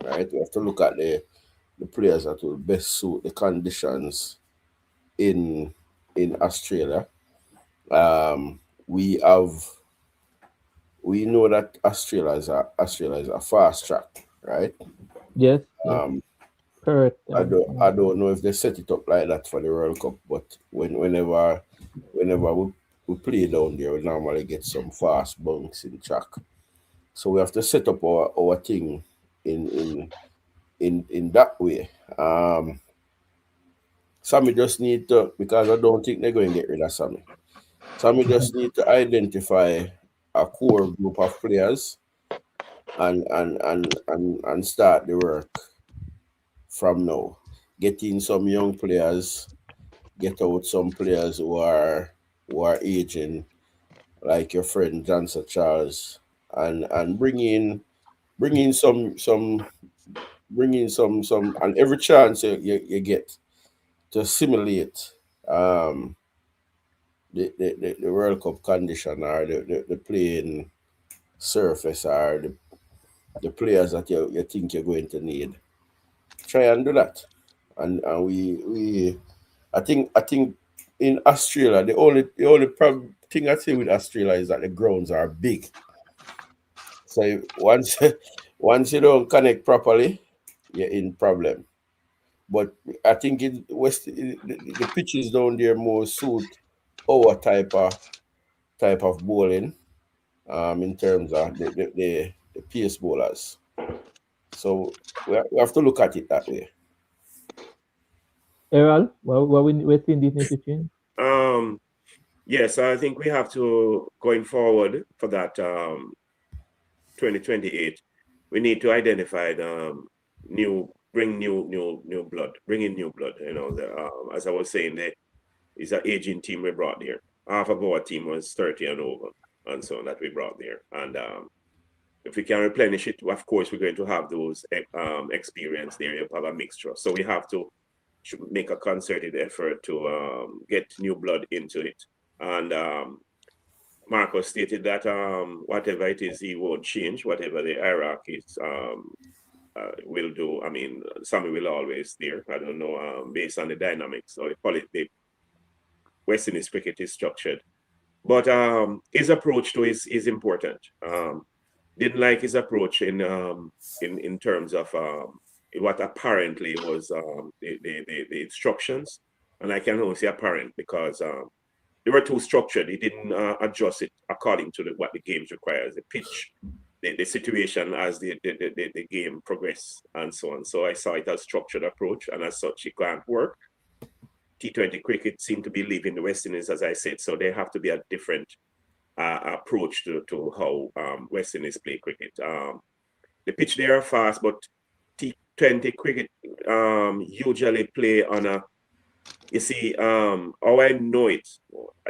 C: right? We have to look at the players that will best suit the conditions in Australia. We know that Australia is a fast track, right?
A: Yes. Correct.
C: I don't know if they set it up like that for the World Cup, but whenever we play down there, we normally get some fast bunks in track. So we have to set up our thing in that way. Sammy just need to, because I don't think they're going to get rid of Sammy. Sammy just need to identify a core group of players and start the work from now. Get in some young players, get out some players who are aging, like your friend Johnson Charles, and bring in some and every chance you get to simulate the World Cup condition or the playing surface or the players that you think you're going to need. Try and do that. And we I think in Australia the only thing I say with Australia is that the grounds are big. So once you don't connect properly, you're in problem. But I think the pitches down there more suit our type of bowling, in terms of the pace bowlers. So we have to look at it that way.
A: Errol, what we think this needs to change?
B: Yes, I think we have to, going forward for that 2028, we need to identify bring new blood, bring in new blood. As I was saying, it's an aging team we brought there. Half of our team was 30 and over, and so on, that we brought there. And if we can replenish it, of course, we're going to have those experience there. You have a mixture, so we have to make a concerted effort to get new blood into it. And Marcus stated that whatever it is, he won't change. Whatever the hierarchies will do. I mean, Sammy will always there. I don't know, based on the dynamics or the West Indies cricket is structured. But his approach to is important. Didn't like his approach in terms of what apparently was the instructions, and I can only say apparent because they were too structured. He didn't adjust it according to what the games requires, the pitch, the situation as the game progressed, and so on. So I saw it as structured approach, and as such, it can't work. T20 cricket seemed to be leaving the West Indies, as I said, so there have to be a different approach to how West Indies play cricket. The pitch there are fast, but T20 cricket usually play on a. You see, how I know it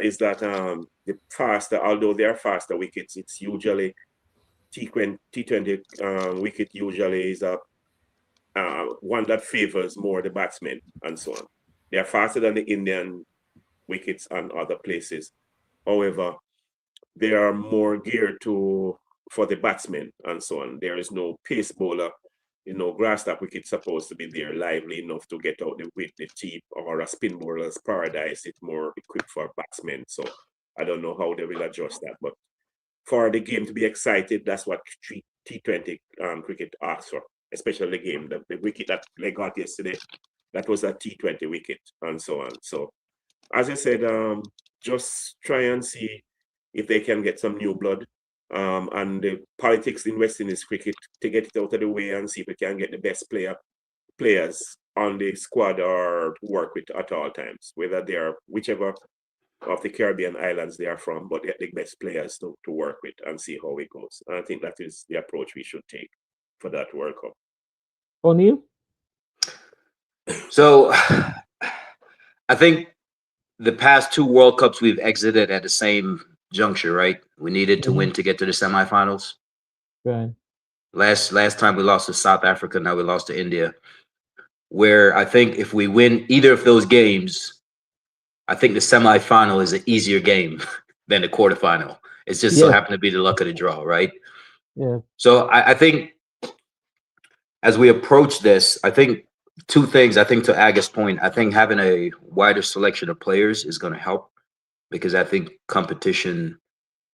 B: is that the faster, although they are faster wickets, it's usually T20 wicket usually is a one that favors more the batsmen and so on. They are faster than the Indian wickets and other places. However, they are more geared for the batsmen and so on. There is no pace bowler, grass that wicket supposed to be there lively enough to get out with the tip, or a spin bowler's paradise. It's more equipped for batsmen. So I don't know how they will adjust that, but for the game to be excited, that's what T20 cricket asks for, especially the game. The wicket that they got yesterday, that was a T20 wicket and so on. So as I said, just try and see if they can get some new blood, and the politics in West Indies cricket to get it out of the way and see if we can get the best players on the squad or work with at all times, whether they are whichever of the Caribbean islands they are from, but get the best players to work with and see how it goes. And I think that is the approach we should take for that World Cup.
A: O'Neill?
E: So I think the past two World Cups we've exited at the same juncture, right? We needed to win to get to the semifinals.
A: Right.
E: Last time we lost to South Africa, now we lost to India. Where I think if we win either of those games, I think the semifinal is an easier game than the quarterfinal. It's just so happened to be the luck of the draw, right?
A: Yeah.
E: So I think as we approach this, I think two things. I think to Aga's point, I think having a wider selection of players is going to help, because I think competition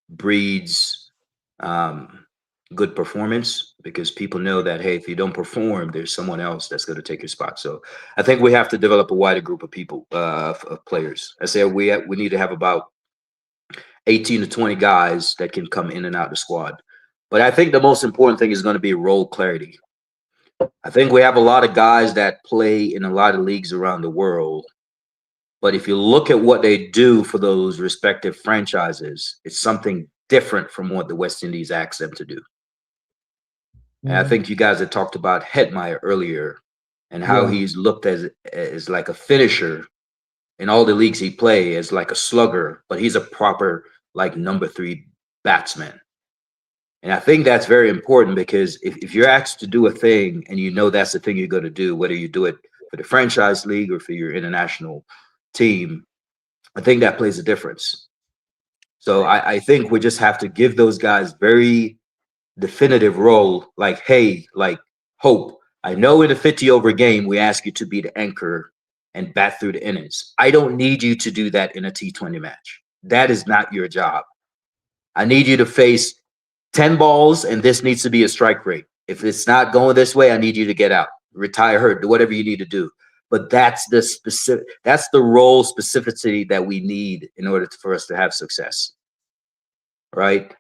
E: breeds good performance, because people know that, hey, if you don't perform, there's someone else that's going to take your spot. So I think we have to develop a wider group of people, of players. I say we need to have about 18 to 20 guys that can come in and out of the squad. But I think the most important thing is going to be role clarity. I think we have a lot of guys that play in a lot of leagues around the world, but if you look at what they do for those respective franchises, it's something different from what the West Indies asks them to do. And I think you guys had talked about Hetmyer earlier and how he's looked as like a finisher in all the leagues he plays, as like a slugger, but he's a proper like number 3 batsman. And I think that's very important, because if you're asked to do a thing and you know that's the thing you're going to do, whether you do it for the franchise league or for your international team, I think that plays a difference. So I think we just have to give those guys very definitive role, like, hey, like, Hope, I know in a 50-over game we ask you to be the anchor and bat through the innings. I don't need you to do that in a T20 match. That is not your job. I need you to face 10 balls, and this needs to be a strike rate. If it's not going this way, I need you to get out, retire, hurt, do whatever you need to do. But that's the role specificity that we need in order for us to have success, right?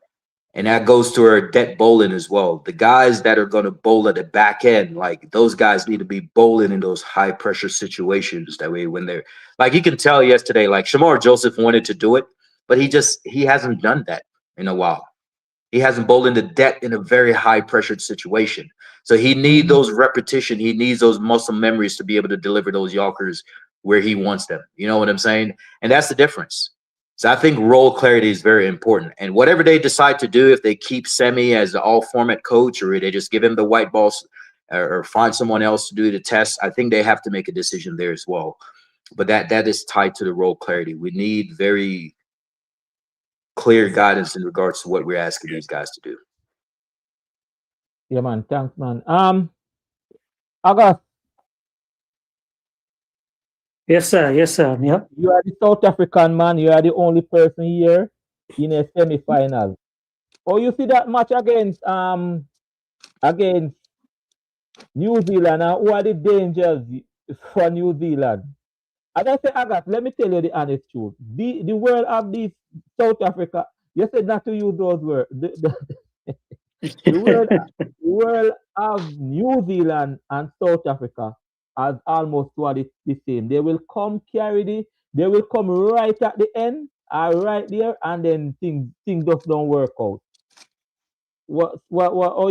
E: And that goes to our debt bowling as well. The guys that are going to bowl at the back end, like, those guys need to be bowling in those high pressure situations. That way, when they're like, you can tell yesterday, like, Shamar Joseph wanted to do it, but he hasn't done that in a while. He hasn't bowled in the debt in a very high pressured situation. So he needs those repetition. He needs those muscle memories to be able to deliver those Yorkers where he wants them. You know what I'm saying? And that's the difference. So I think role clarity is very important. And whatever they decide to do, if they keep Semi as the all format coach, or they just give him the white balls, or find someone else to do the test, I think they have to make a decision there as well. But that is tied to the role clarity. We need very clear guidance in regards to what we're asking these guys to do.
A: Yeah, man. Thanks, man. August.
D: Yes, sir. Yes, sir. Yeah.
A: You are the South African man. You are the only person here in a semi-final. Oh, you see that match against New Zealand? Who are the dangers for New Zealand? As I say, Agatha, let me tell you the honest truth. The world of this South Africa, you said not to use those words. The world of New Zealand and South Africa as almost what it's the same. They will come they will come right at the end, right there, and then things just don't work out. What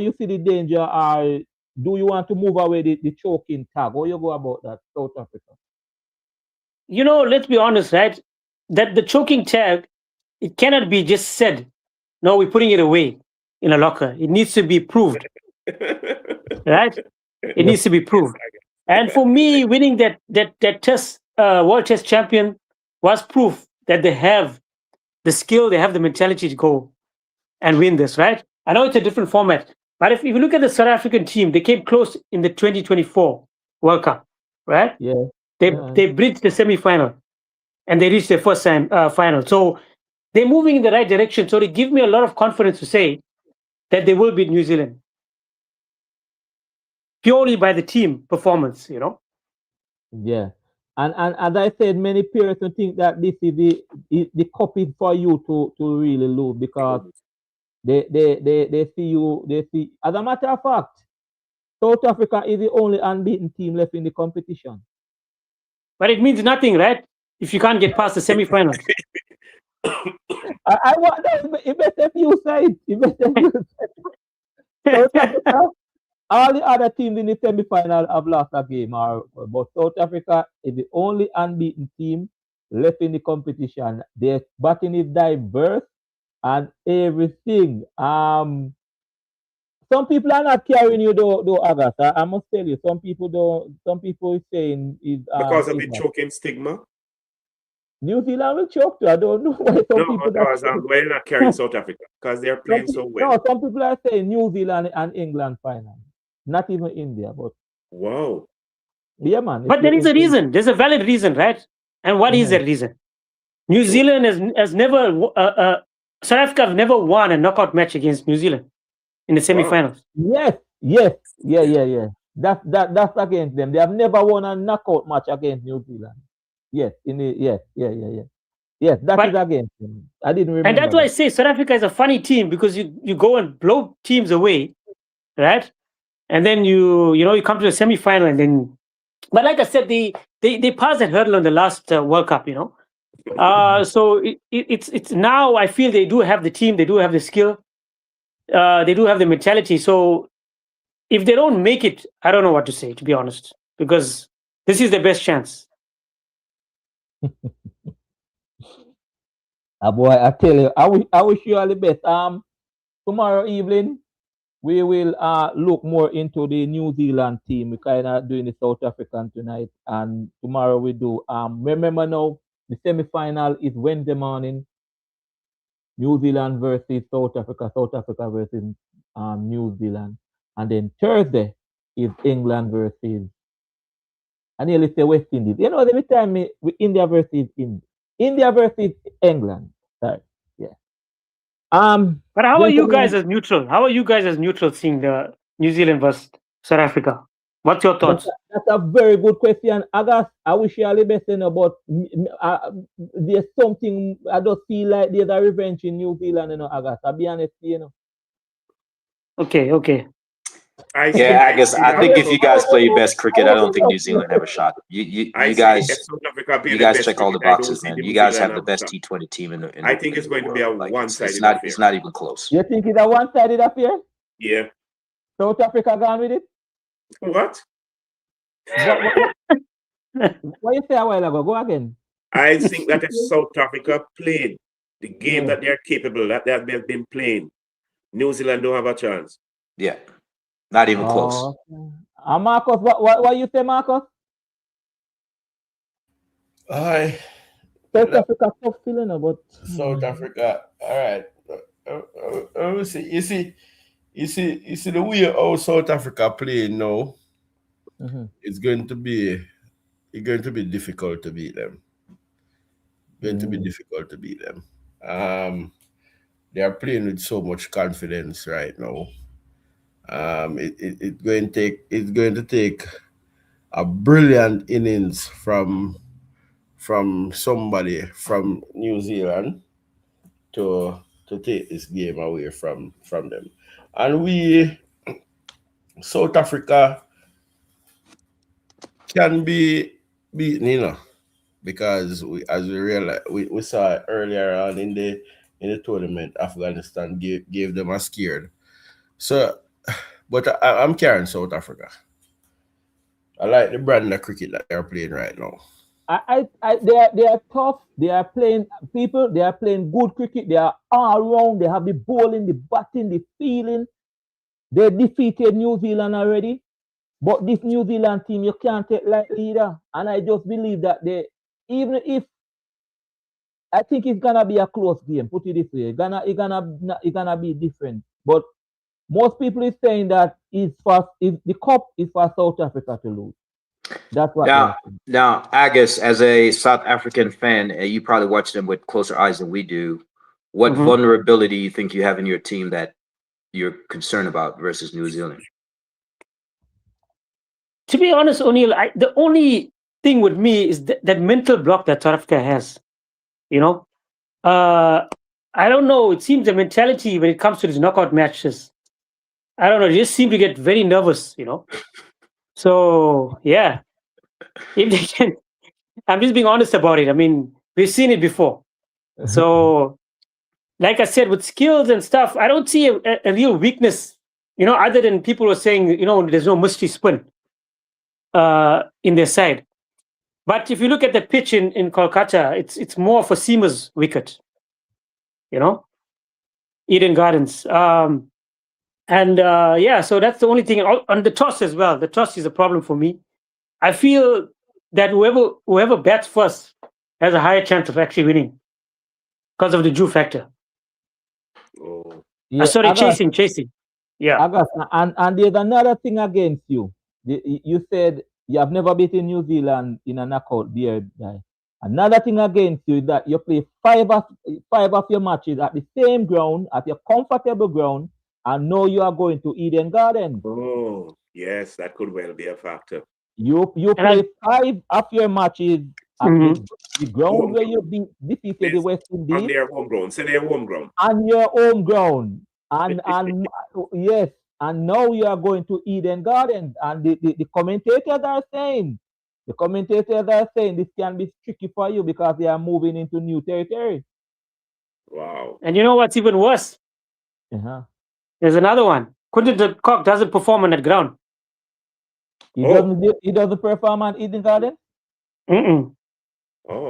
A: you see the danger are do you want to move away the choking tag? How you go about that, South Africa?
D: Let's be honest, right? That the choking tag, it cannot be just said, no, we're putting it away in a locker. It needs to be proved, right? It needs to be proved. And for me, winning that test, World Test Champion was proof that they have the skill, they have the mentality to go and win this, right? I know it's a different format, but if you look at the South African team, they came close in the 2024 World Cup, right?
A: Yeah.
D: They bridged the semi-final and they reached their first time final. So they're moving in the right direction. So they give me a lot of confidence to say that they will beat New Zealand purely by the team performance,
A: Yeah. And as I said, many parents think that this is the cup is for you to really lose because they see. As a matter of fact, South Africa is the only unbeaten team left in the competition.
D: But it means nothing, right? If you can't get past the semi-finals.
A: I want that. It better few sides. It better few sides. South Africa, all the other teams in the semi-final have lost a game, but South Africa is the only unbeaten team left in the competition. Their batting is diverse and everything. Some people are not carrying you though, August. I must tell you, some people don't. Some people is saying is
B: because of the choking stigma.
A: New Zealand will choke too. I don't know why some people.
B: Because we're not carrying South Africa because they're playing so well.
A: No, some people are saying New Zealand and England final, not even India. But
B: wow,
A: yeah, man.
D: But there is a reason. There's a valid reason, right? And what is that reason? New Zealand has never. South Africa have never won a knockout match against New Zealand in the semi-finals.
A: Yes. That's against them. They have never won a knockout match against New Zealand. Yes, Yes, that is against them. I didn't remember.
D: And that's why I say South Africa is a funny team because you go and blow teams away, right? And then you come to the semi-final and then. But like I said, they passed that hurdle on the last World Cup, So it's now I feel they do have the team, they do have the skill, they do have the mentality. So if they don't make it, I don't know what to say, to be honest, because this is their best chance.
A: Boy, I tell you, I wish you all the best. Tomorrow evening we will look more into the New Zealand team. We're kind of doing the South African tonight, and tomorrow we do. Remember now, the semi-final is Wednesday morning. New Zealand versus South Africa. South Africa versus New Zealand, and then Thursday is England versus. I nearly say West Indies. Every time with India versus India versus England. Sorry. Yeah.
D: But how are you guys as neutral? How are you guys as neutral seeing the New Zealand versus South Africa? What's your thoughts?
A: That's a very good question, August. I wish you all the best, but there's something I just feel like there's a revenge in New Zealand, August. I'll be honest,
D: Okay.
E: I think if you guys play your best cricket, I don't think New Zealand have a shot. You guys check all the boxes, man. You guys have the best T20 team in the
B: I think it's going to be a one-sided
E: affair. It's not even close.
A: You think it's a one-sided affair?
B: Yeah.
A: South Africa gone with it?
B: What?
A: What you say a while ago? Go again.
B: I think that if South Africa played the game that they're capable, that they've been playing, New Zealand don't have a chance.
E: Yeah. Not even close.
A: Okay. Marcus, what you say, Marcus? South Africa tough feeling about
C: South Africa. All right. You see the way how South Africa playing now. It's going to be difficult to beat them. They are playing with so much confidence right now. It's going to take a brilliant innings from somebody from New Zealand to take this game away from them. And South Africa can be beaten, because as we realized, we saw it earlier on in the tournament, Afghanistan gave them a scared. So But I'm carrying South Africa. I like the brand of cricket that they're playing right now.
A: They are tough. They are playing people. They are playing good cricket. They are all around. They have the bowling, the batting, the fielding. They defeated New Zealand already. But this New Zealand team, you can't take lightly either. And I just believe that even if I think it's gonna be a close game, put it this way, it's gonna be different. But most people is saying that the cup is for South Africa to lose. That's what
E: Now, Agus, as a South African fan, you probably watch them with closer eyes than we do. What vulnerability you think you have in your team that you're concerned about versus New Zealand?
D: To be honest, O'Neill, the only thing with me is that mental block that South Africa has. You know, I don't know. It seems the mentality when it comes to these knockout matches, I don't know. They just seem to get very nervous. You know, so yeah, if they can, I'm just being honest about it. I mean, we've seen it before. So, like I said, with skills and stuff, I don't see a real weakness. You know, other than people were saying, you know, there's no mystery spin in their side. But if you look at the pitch in Kolkata, it's more for seamers wicket, you know, Eden Gardens. So that's the only thing. On the toss as well, the toss is a problem for me. I feel that whoever bats first has a higher chance of actually winning because of the Jew factor.
B: Oh.
A: Yeah,
D: chasing. Yeah.
A: And there's another thing against you. You said you have never beaten New Zealand in a knockout there. Another thing against you is that you play five of your matches at the same ground, at your comfortable ground, and now you are going to Eden Garden.
B: Oh, yes, that could well be a factor.
A: You play 5 of your matches at the ground where you defeated the West Indies.
B: On their home ground. So their home ground.
A: On your home ground. And yes. And now you are going to Eden Gardens, and the commentators are saying this can be tricky for you because they are moving into new territory.
B: Wow.
D: And you know what's even worse? There's another one. Quinton de Kock doesn't perform on that ground.
A: He doesn't perform on Eden Gardens?
B: Oh,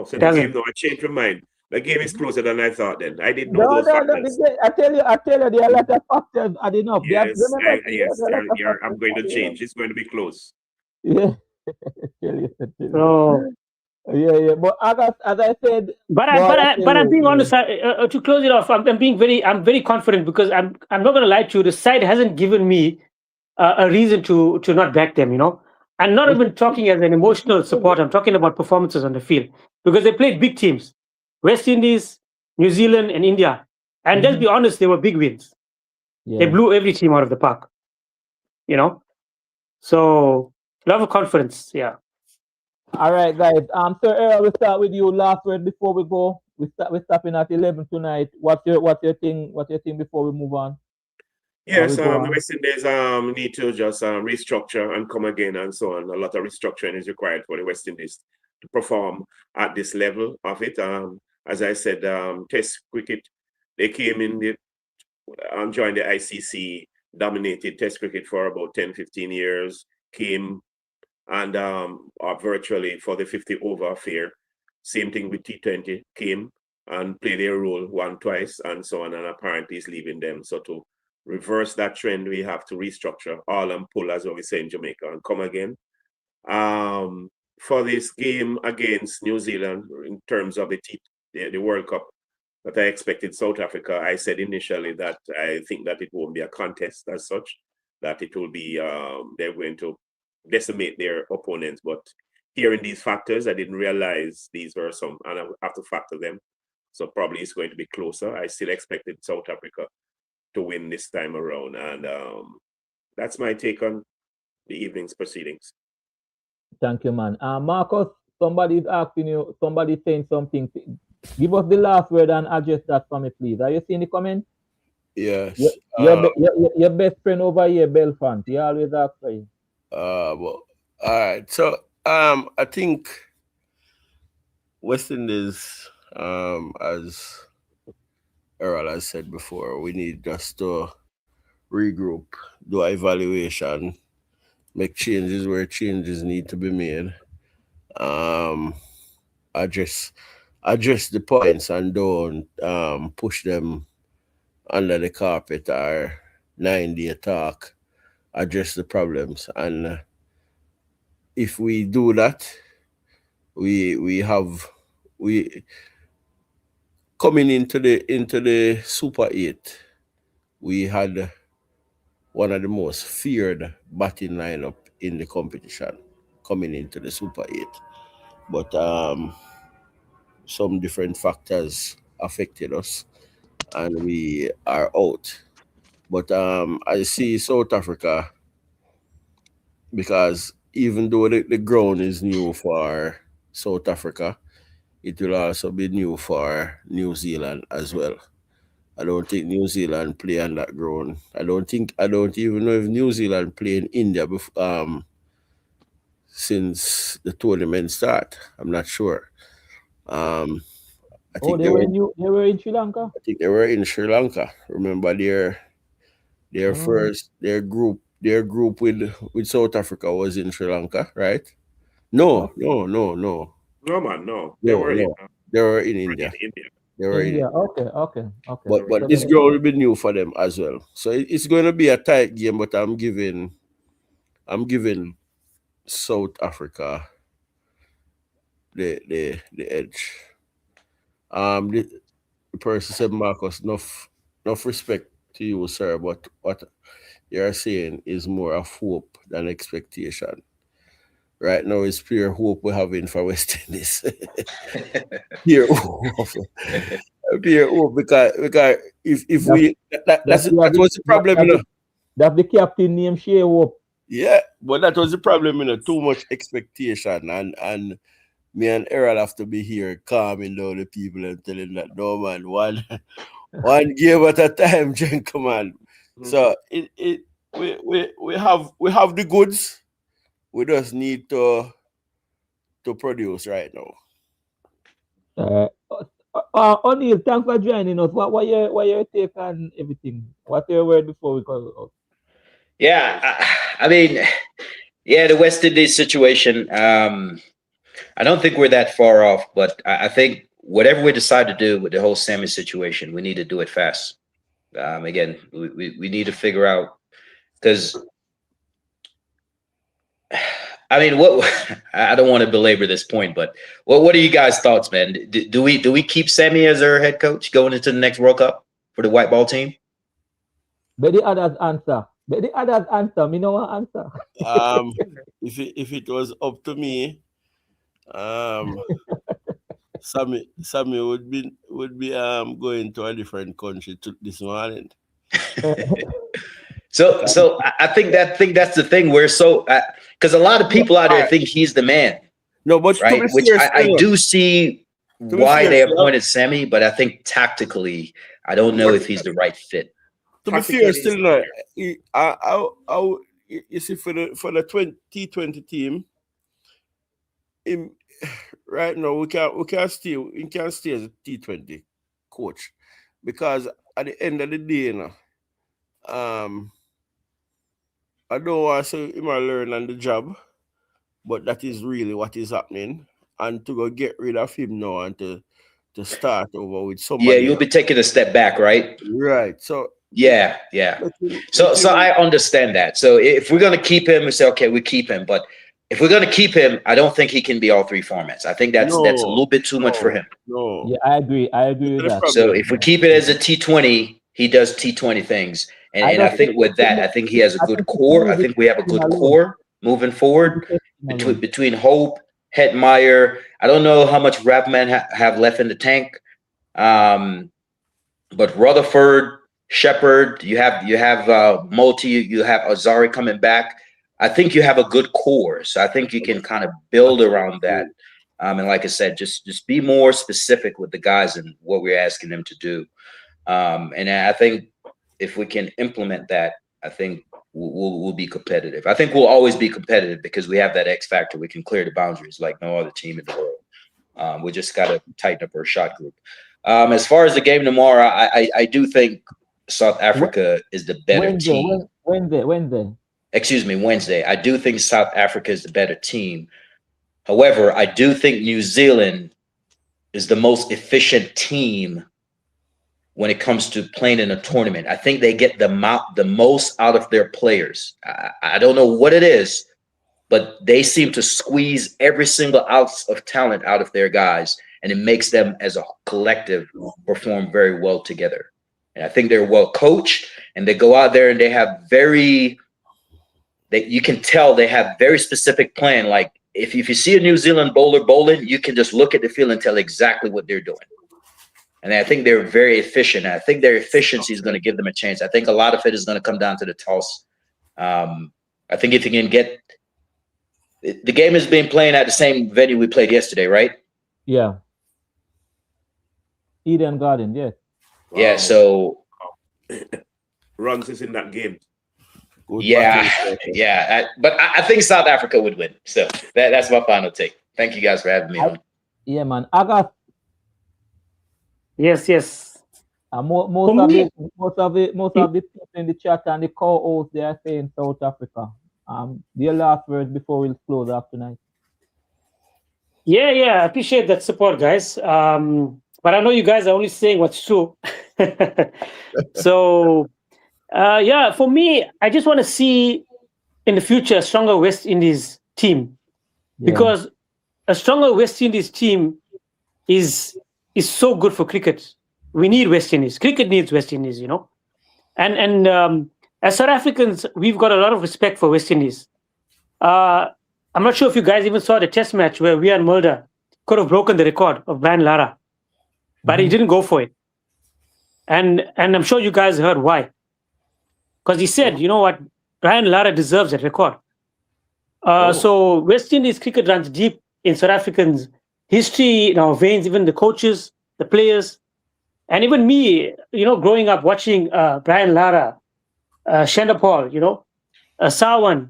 B: so the game now changed your mind. The game is closer than I thought then. I didn't know those factors.
A: I tell you, there are a lot of factors adding up.
B: Yes, I'm going to change. It's going to be close.
A: Yeah.
D: So,
A: yeah. But as I said,
D: I'm being honest. To close it off, I'm very confident because I'm not going to lie to you. The side hasn't given me a reason to not back them. You know, I'm not even talking as an emotional support. I'm talking about performances on the field because they played big teams. West Indies, New Zealand, and India. And let's be honest, they were big wins. Yeah. They blew every team out of the park. You know? So, a lot of confidence, yeah.
A: All right, guys. Sir Errol, we'll start with you. Last word before we go. We're stopping at 11 tonight. What's your thing before we move on?
B: Yes, the West Indies need to just restructure and come again and so on. A lot of restructuring is required for the West Indies to perform at this level of it. As I said, Test cricket, they came in and joined the ICC, dominated Test cricket for about 10-15 years, came and virtually for the 50-over affair. Same thing with T20, came and played their role, won twice and so on, and apparently is leaving them. So to reverse that trend, we have to restructure all and pull, as we say in Jamaica, and come again. For this game against New Zealand, in terms of the World Cup that I expected South Africa, I said initially that I think that it won't be a contest as such, that it will be, they're going to decimate their opponents. But hearing these factors, I didn't realize these were some, and I have to factor them. So probably it's going to be closer. I still expected South Africa to win this time around. And that's my take on the evening's proceedings.
A: Thank you, man. Marcus, somebody's asking you, somebody's saying something. Give us the last word and address that for me, please. Are you seeing the comment?
C: Yes.
A: Your best friend over here, Belfont, he always asks for you.
C: All right. So I think West Indies, as Errol has said before, we need just to regroup, do an evaluation, make changes where changes need to be made, address the points and don't push them under the carpet or 9-day talk, address the problems. And if we do that, we coming into the Super 8, we had one of the most feared batting lineup in the competition coming into the Super 8. But some different factors affected us and we are out. But I see South Africa, because even though the ground is new for South Africa, it will also be new for New Zealand as well. I don't think New Zealand play on that ground. I don't even know if New Zealand play in India since the tournament start. I'm not sure. I think
A: they were in Sri Lanka.
C: I think they were in Sri Lanka. Remember their group with South Africa was in Sri Lanka, right? No.
B: No, man, no. They were in
C: India.
B: India.
C: They were in
A: India. Okay.
C: But this girl will be new for them as well. So it's going to be a tight game, but I'm giving South Africa the edge. The person said, Marcus, enough respect to you, sir, but what you're saying is more of hope than expectation. Right now, it's pure hope we're having for West Indies. Pure hope. Because if we that was the problem, you know.
A: That's the captain name Shea Hope.
C: Yeah, but that was the problem, you know. Too much expectation, and me and Errol have to be here calming down the people and telling that no man, one game at a time, gentlemen. So we have the goods. We just need to produce right now.
A: O'Neil, thanks for joining us. What your take on everything? What your word before we go?
E: Yeah, I mean, the West Indies situation. I don't think we're that far off, but I think whatever we decide to do with the whole Sammy situation, we need to do it fast. Again, we need to figure out, because I mean, I don't want to belabor this point, but what are you guys' thoughts, man? Do we keep Sammy as our head coach going into the next World Cup for the white ball team?
A: But the others answer. Me no want answer.
C: If it was up to me, Sammy would be going to a different country this morning.
E: So I think that's the thing. We're so because a lot of people out there think he's the man.
C: No, but
E: right, which I do see why they appointed Sammy, but I think tactically, I don't know if he's the right fit.
C: To be fair, still not. You see, for the T20 team, right now we can stay as a T20 coach, because at the end of the day, you know, I don't want to say he might learn on the job, but that is really what is happening. And to go get rid of him now and to start over with somebody.
E: Yeah, you'll be taking a step back, right?
C: Right. So
E: yeah. So I understand that. So if we're gonna keep him, we say okay, we keep him. But if we're gonna keep him, I don't think he can be all three formats. I think that's a little bit too much for him.
C: No.
A: Yeah, I agree with that.
E: So if we keep it as a T20, he does T20 things. And I think with that, I think he has a good core. I think we have a good core moving forward between Hope, Hetmyer. I don't know how much Rapman have left in the tank. But Rutherford, Shepherd, you have Multi, you have Azari coming back. I think you have a good core. So I think you can kind of build around that. And like I said, just be more specific with the guys and what we're asking them to do. And I think if we can implement that, I think we'll be competitive. I think we'll always be competitive because we have that X factor. We can clear the boundaries like no other team in the world. We just got to tighten up our shot group. As far as the game tomorrow, I do think South Africa is the better team.
A: Wednesday.
E: Excuse me, Wednesday. I do think South Africa is the better team. However, I do think New Zealand is the most efficient team when it comes to playing in a tournament. I think they get the most out of their players. I don't know what it is, but they seem to squeeze every single ounce of talent out of their guys, and it makes them as a collective perform very well together. And I think they're well coached, and they go out there and they have you can tell they have very specific plan. Like if you see a New Zealand bowler bowling, you can just look at the field and tell exactly what they're doing. And I think they're very efficient. And I think their efficiency is going to give them a chance. I think a lot of it is going to come down to the toss. I think if you can get the game is being played at the same venue we played yesterday, right?
A: Yeah. Eden Garden, yes.
B: Wow.
E: Yeah, so
B: runs is in that game.
E: Good yeah. But I think South Africa would win. So that's my final take. Thank you guys for having me on.
A: Yeah, man. August.
D: Yes.
A: Most of the people in the chat and the co-hosts, they are saying South Africa. Their last words before we'll close up tonight.
D: Yeah, I appreciate that support, guys. But I know you guys are only saying what's true. So, for me, I just want to see in the future a stronger West Indies team, because a stronger West Indies team is so good for cricket. We need West Indies. Cricket needs West Indies, And as South Africans, we've got a lot of respect for West Indies. I'm not sure if you guys even saw the test match where Rian Mulder could have broken the record of Brian Lara, but he didn't go for it. And I'm sure you guys heard why. Because he said, you know what, Brian Lara deserves that record. So West Indies cricket runs deep in South Africans' history, in our veins, even the coaches, the players, and even me, growing up watching Brian Lara, Shandapal, Sawan,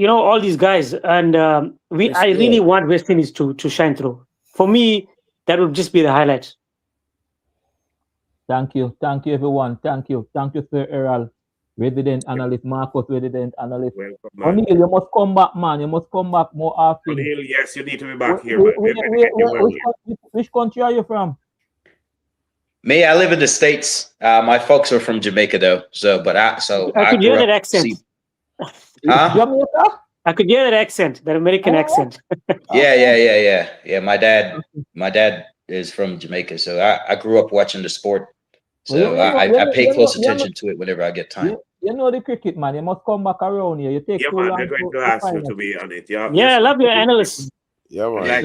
D: all these guys. And I really want West Indies to shine through. For me, that would just be the highlight.
A: Thank you, everyone. Thank you, Sir Errol, resident analyst, Marcus, resident analyst.
B: Welcome,
A: O'Neill, you must come back, man. You must come back more often.
B: O'Neill, yes, you need to be back here, man.
A: Which country are you from?
E: Me, I live in the States. My folks are from Jamaica, though. I
D: could hear that accent.
A: Jamaica?
D: I could hear that accent, that American accent.
E: Yeah. My dad is from Jamaica, so I grew up watching the sport. So I pay close attention to it whenever I get time.
A: You know the cricket, man. You must come back around here. You take too long.
B: They're going to ask you to be on it.
D: I love your analysts.
C: Yeah, man.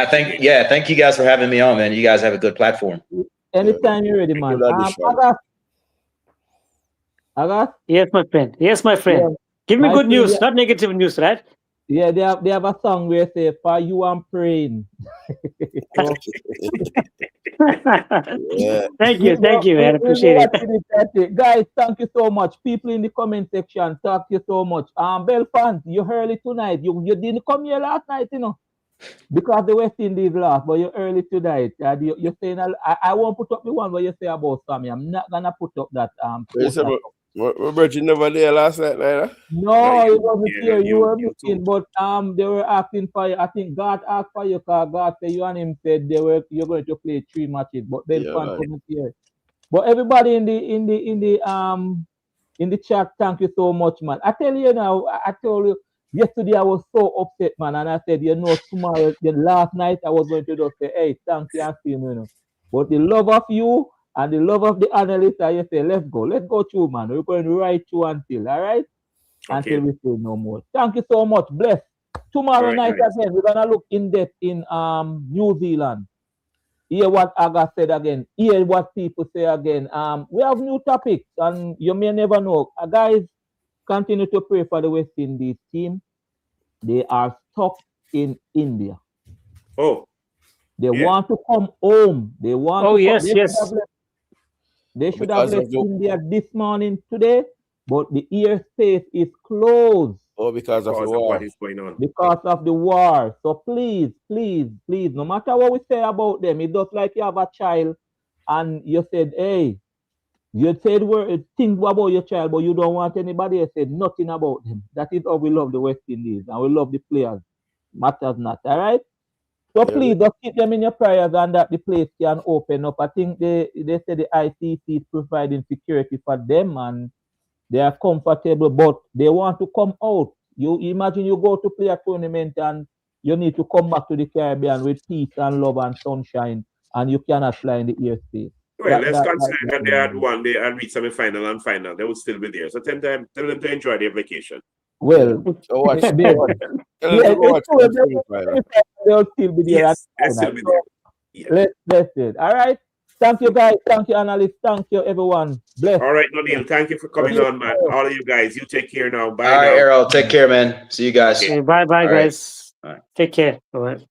E: Thank you guys for having me on, man. You guys have a good platform.
A: Anytime you're ready, man. August?
D: Yes, my friend. Yeah. Give me good news, not negative news, right?
A: Yeah, they have a song where they say, "For you I'm praying."
D: Thank you, man. Appreciate it.
A: Guys, thank you so much. People in the comment section, thank you so much. Bell fans, you early tonight. You didn't come here last night, because the West Indies lost, but you're early tonight. You're saying I won't put up the one where you say about Sammy. I'm not gonna put up that
C: Robert, you never there last night, right?
A: No, you wasn't here. You were missing, but they were asking for you. I think God asked for you because God said you and him said you're going to play 3 matches, but Bell fan couldn't hear. But everybody in the chat, thank you so much, man. I tell you now, I told you yesterday I was so upset, man, and I said, tomorrow, last night I was going to just say, hey, thank you, and see you. But the love of you and the love of the analyst, I say, let's go through, man. We're going right through until, all right? Until we say no more. Thank you so much. Bless. Tomorrow night again, we're gonna look in depth in New Zealand. Hear what Aga said again. Hear what people say again. We have new topics, and you may never know. Guys, continue to pray for the West Indies team. They are stuck in India. They want to come home. They want.
D: Yes.
A: They should have left India this morning today, but the airspace is closed.
C: Because of the war.
B: What is going on.
A: Because of the war. So please, no matter what we say about them, it's just like you have a child and you said, hey, You said think about your child, but you don't want anybody else say nothing about them. That is how we love the West Indies and we love the players. Matters not. All right. So
C: Yeah,
A: please just keep them in your prayers and that the place can open up. I think they say the ICC is providing security for them and they are comfortable, but they want to come out. You imagine you go to play a tournament and you need to come back to the Caribbean with peace and love and sunshine, and you cannot fly in the airspace.
B: Well, let's consider that they had won, they had reached semi-final and final. They would still be there. So tell them to enjoy their vacation.
A: Well,
C: so watch.
A: yeah,
C: Tell them to go watch the semi-final.
A: they'll still be there.
B: Yes, they'll still be there. Yeah.
A: Let's it. All right. Thank you, guys. Thank you, analysts. Thank you, everyone. Bless.
B: All right, Nodil, thank you for coming on, man. All of you guys, you take care now. Bye.
E: All right,
B: now.
E: Errol, take care, man. See you guys.
D: Bye,
E: All right.
D: guys.
E: All right.
D: Take care. All right.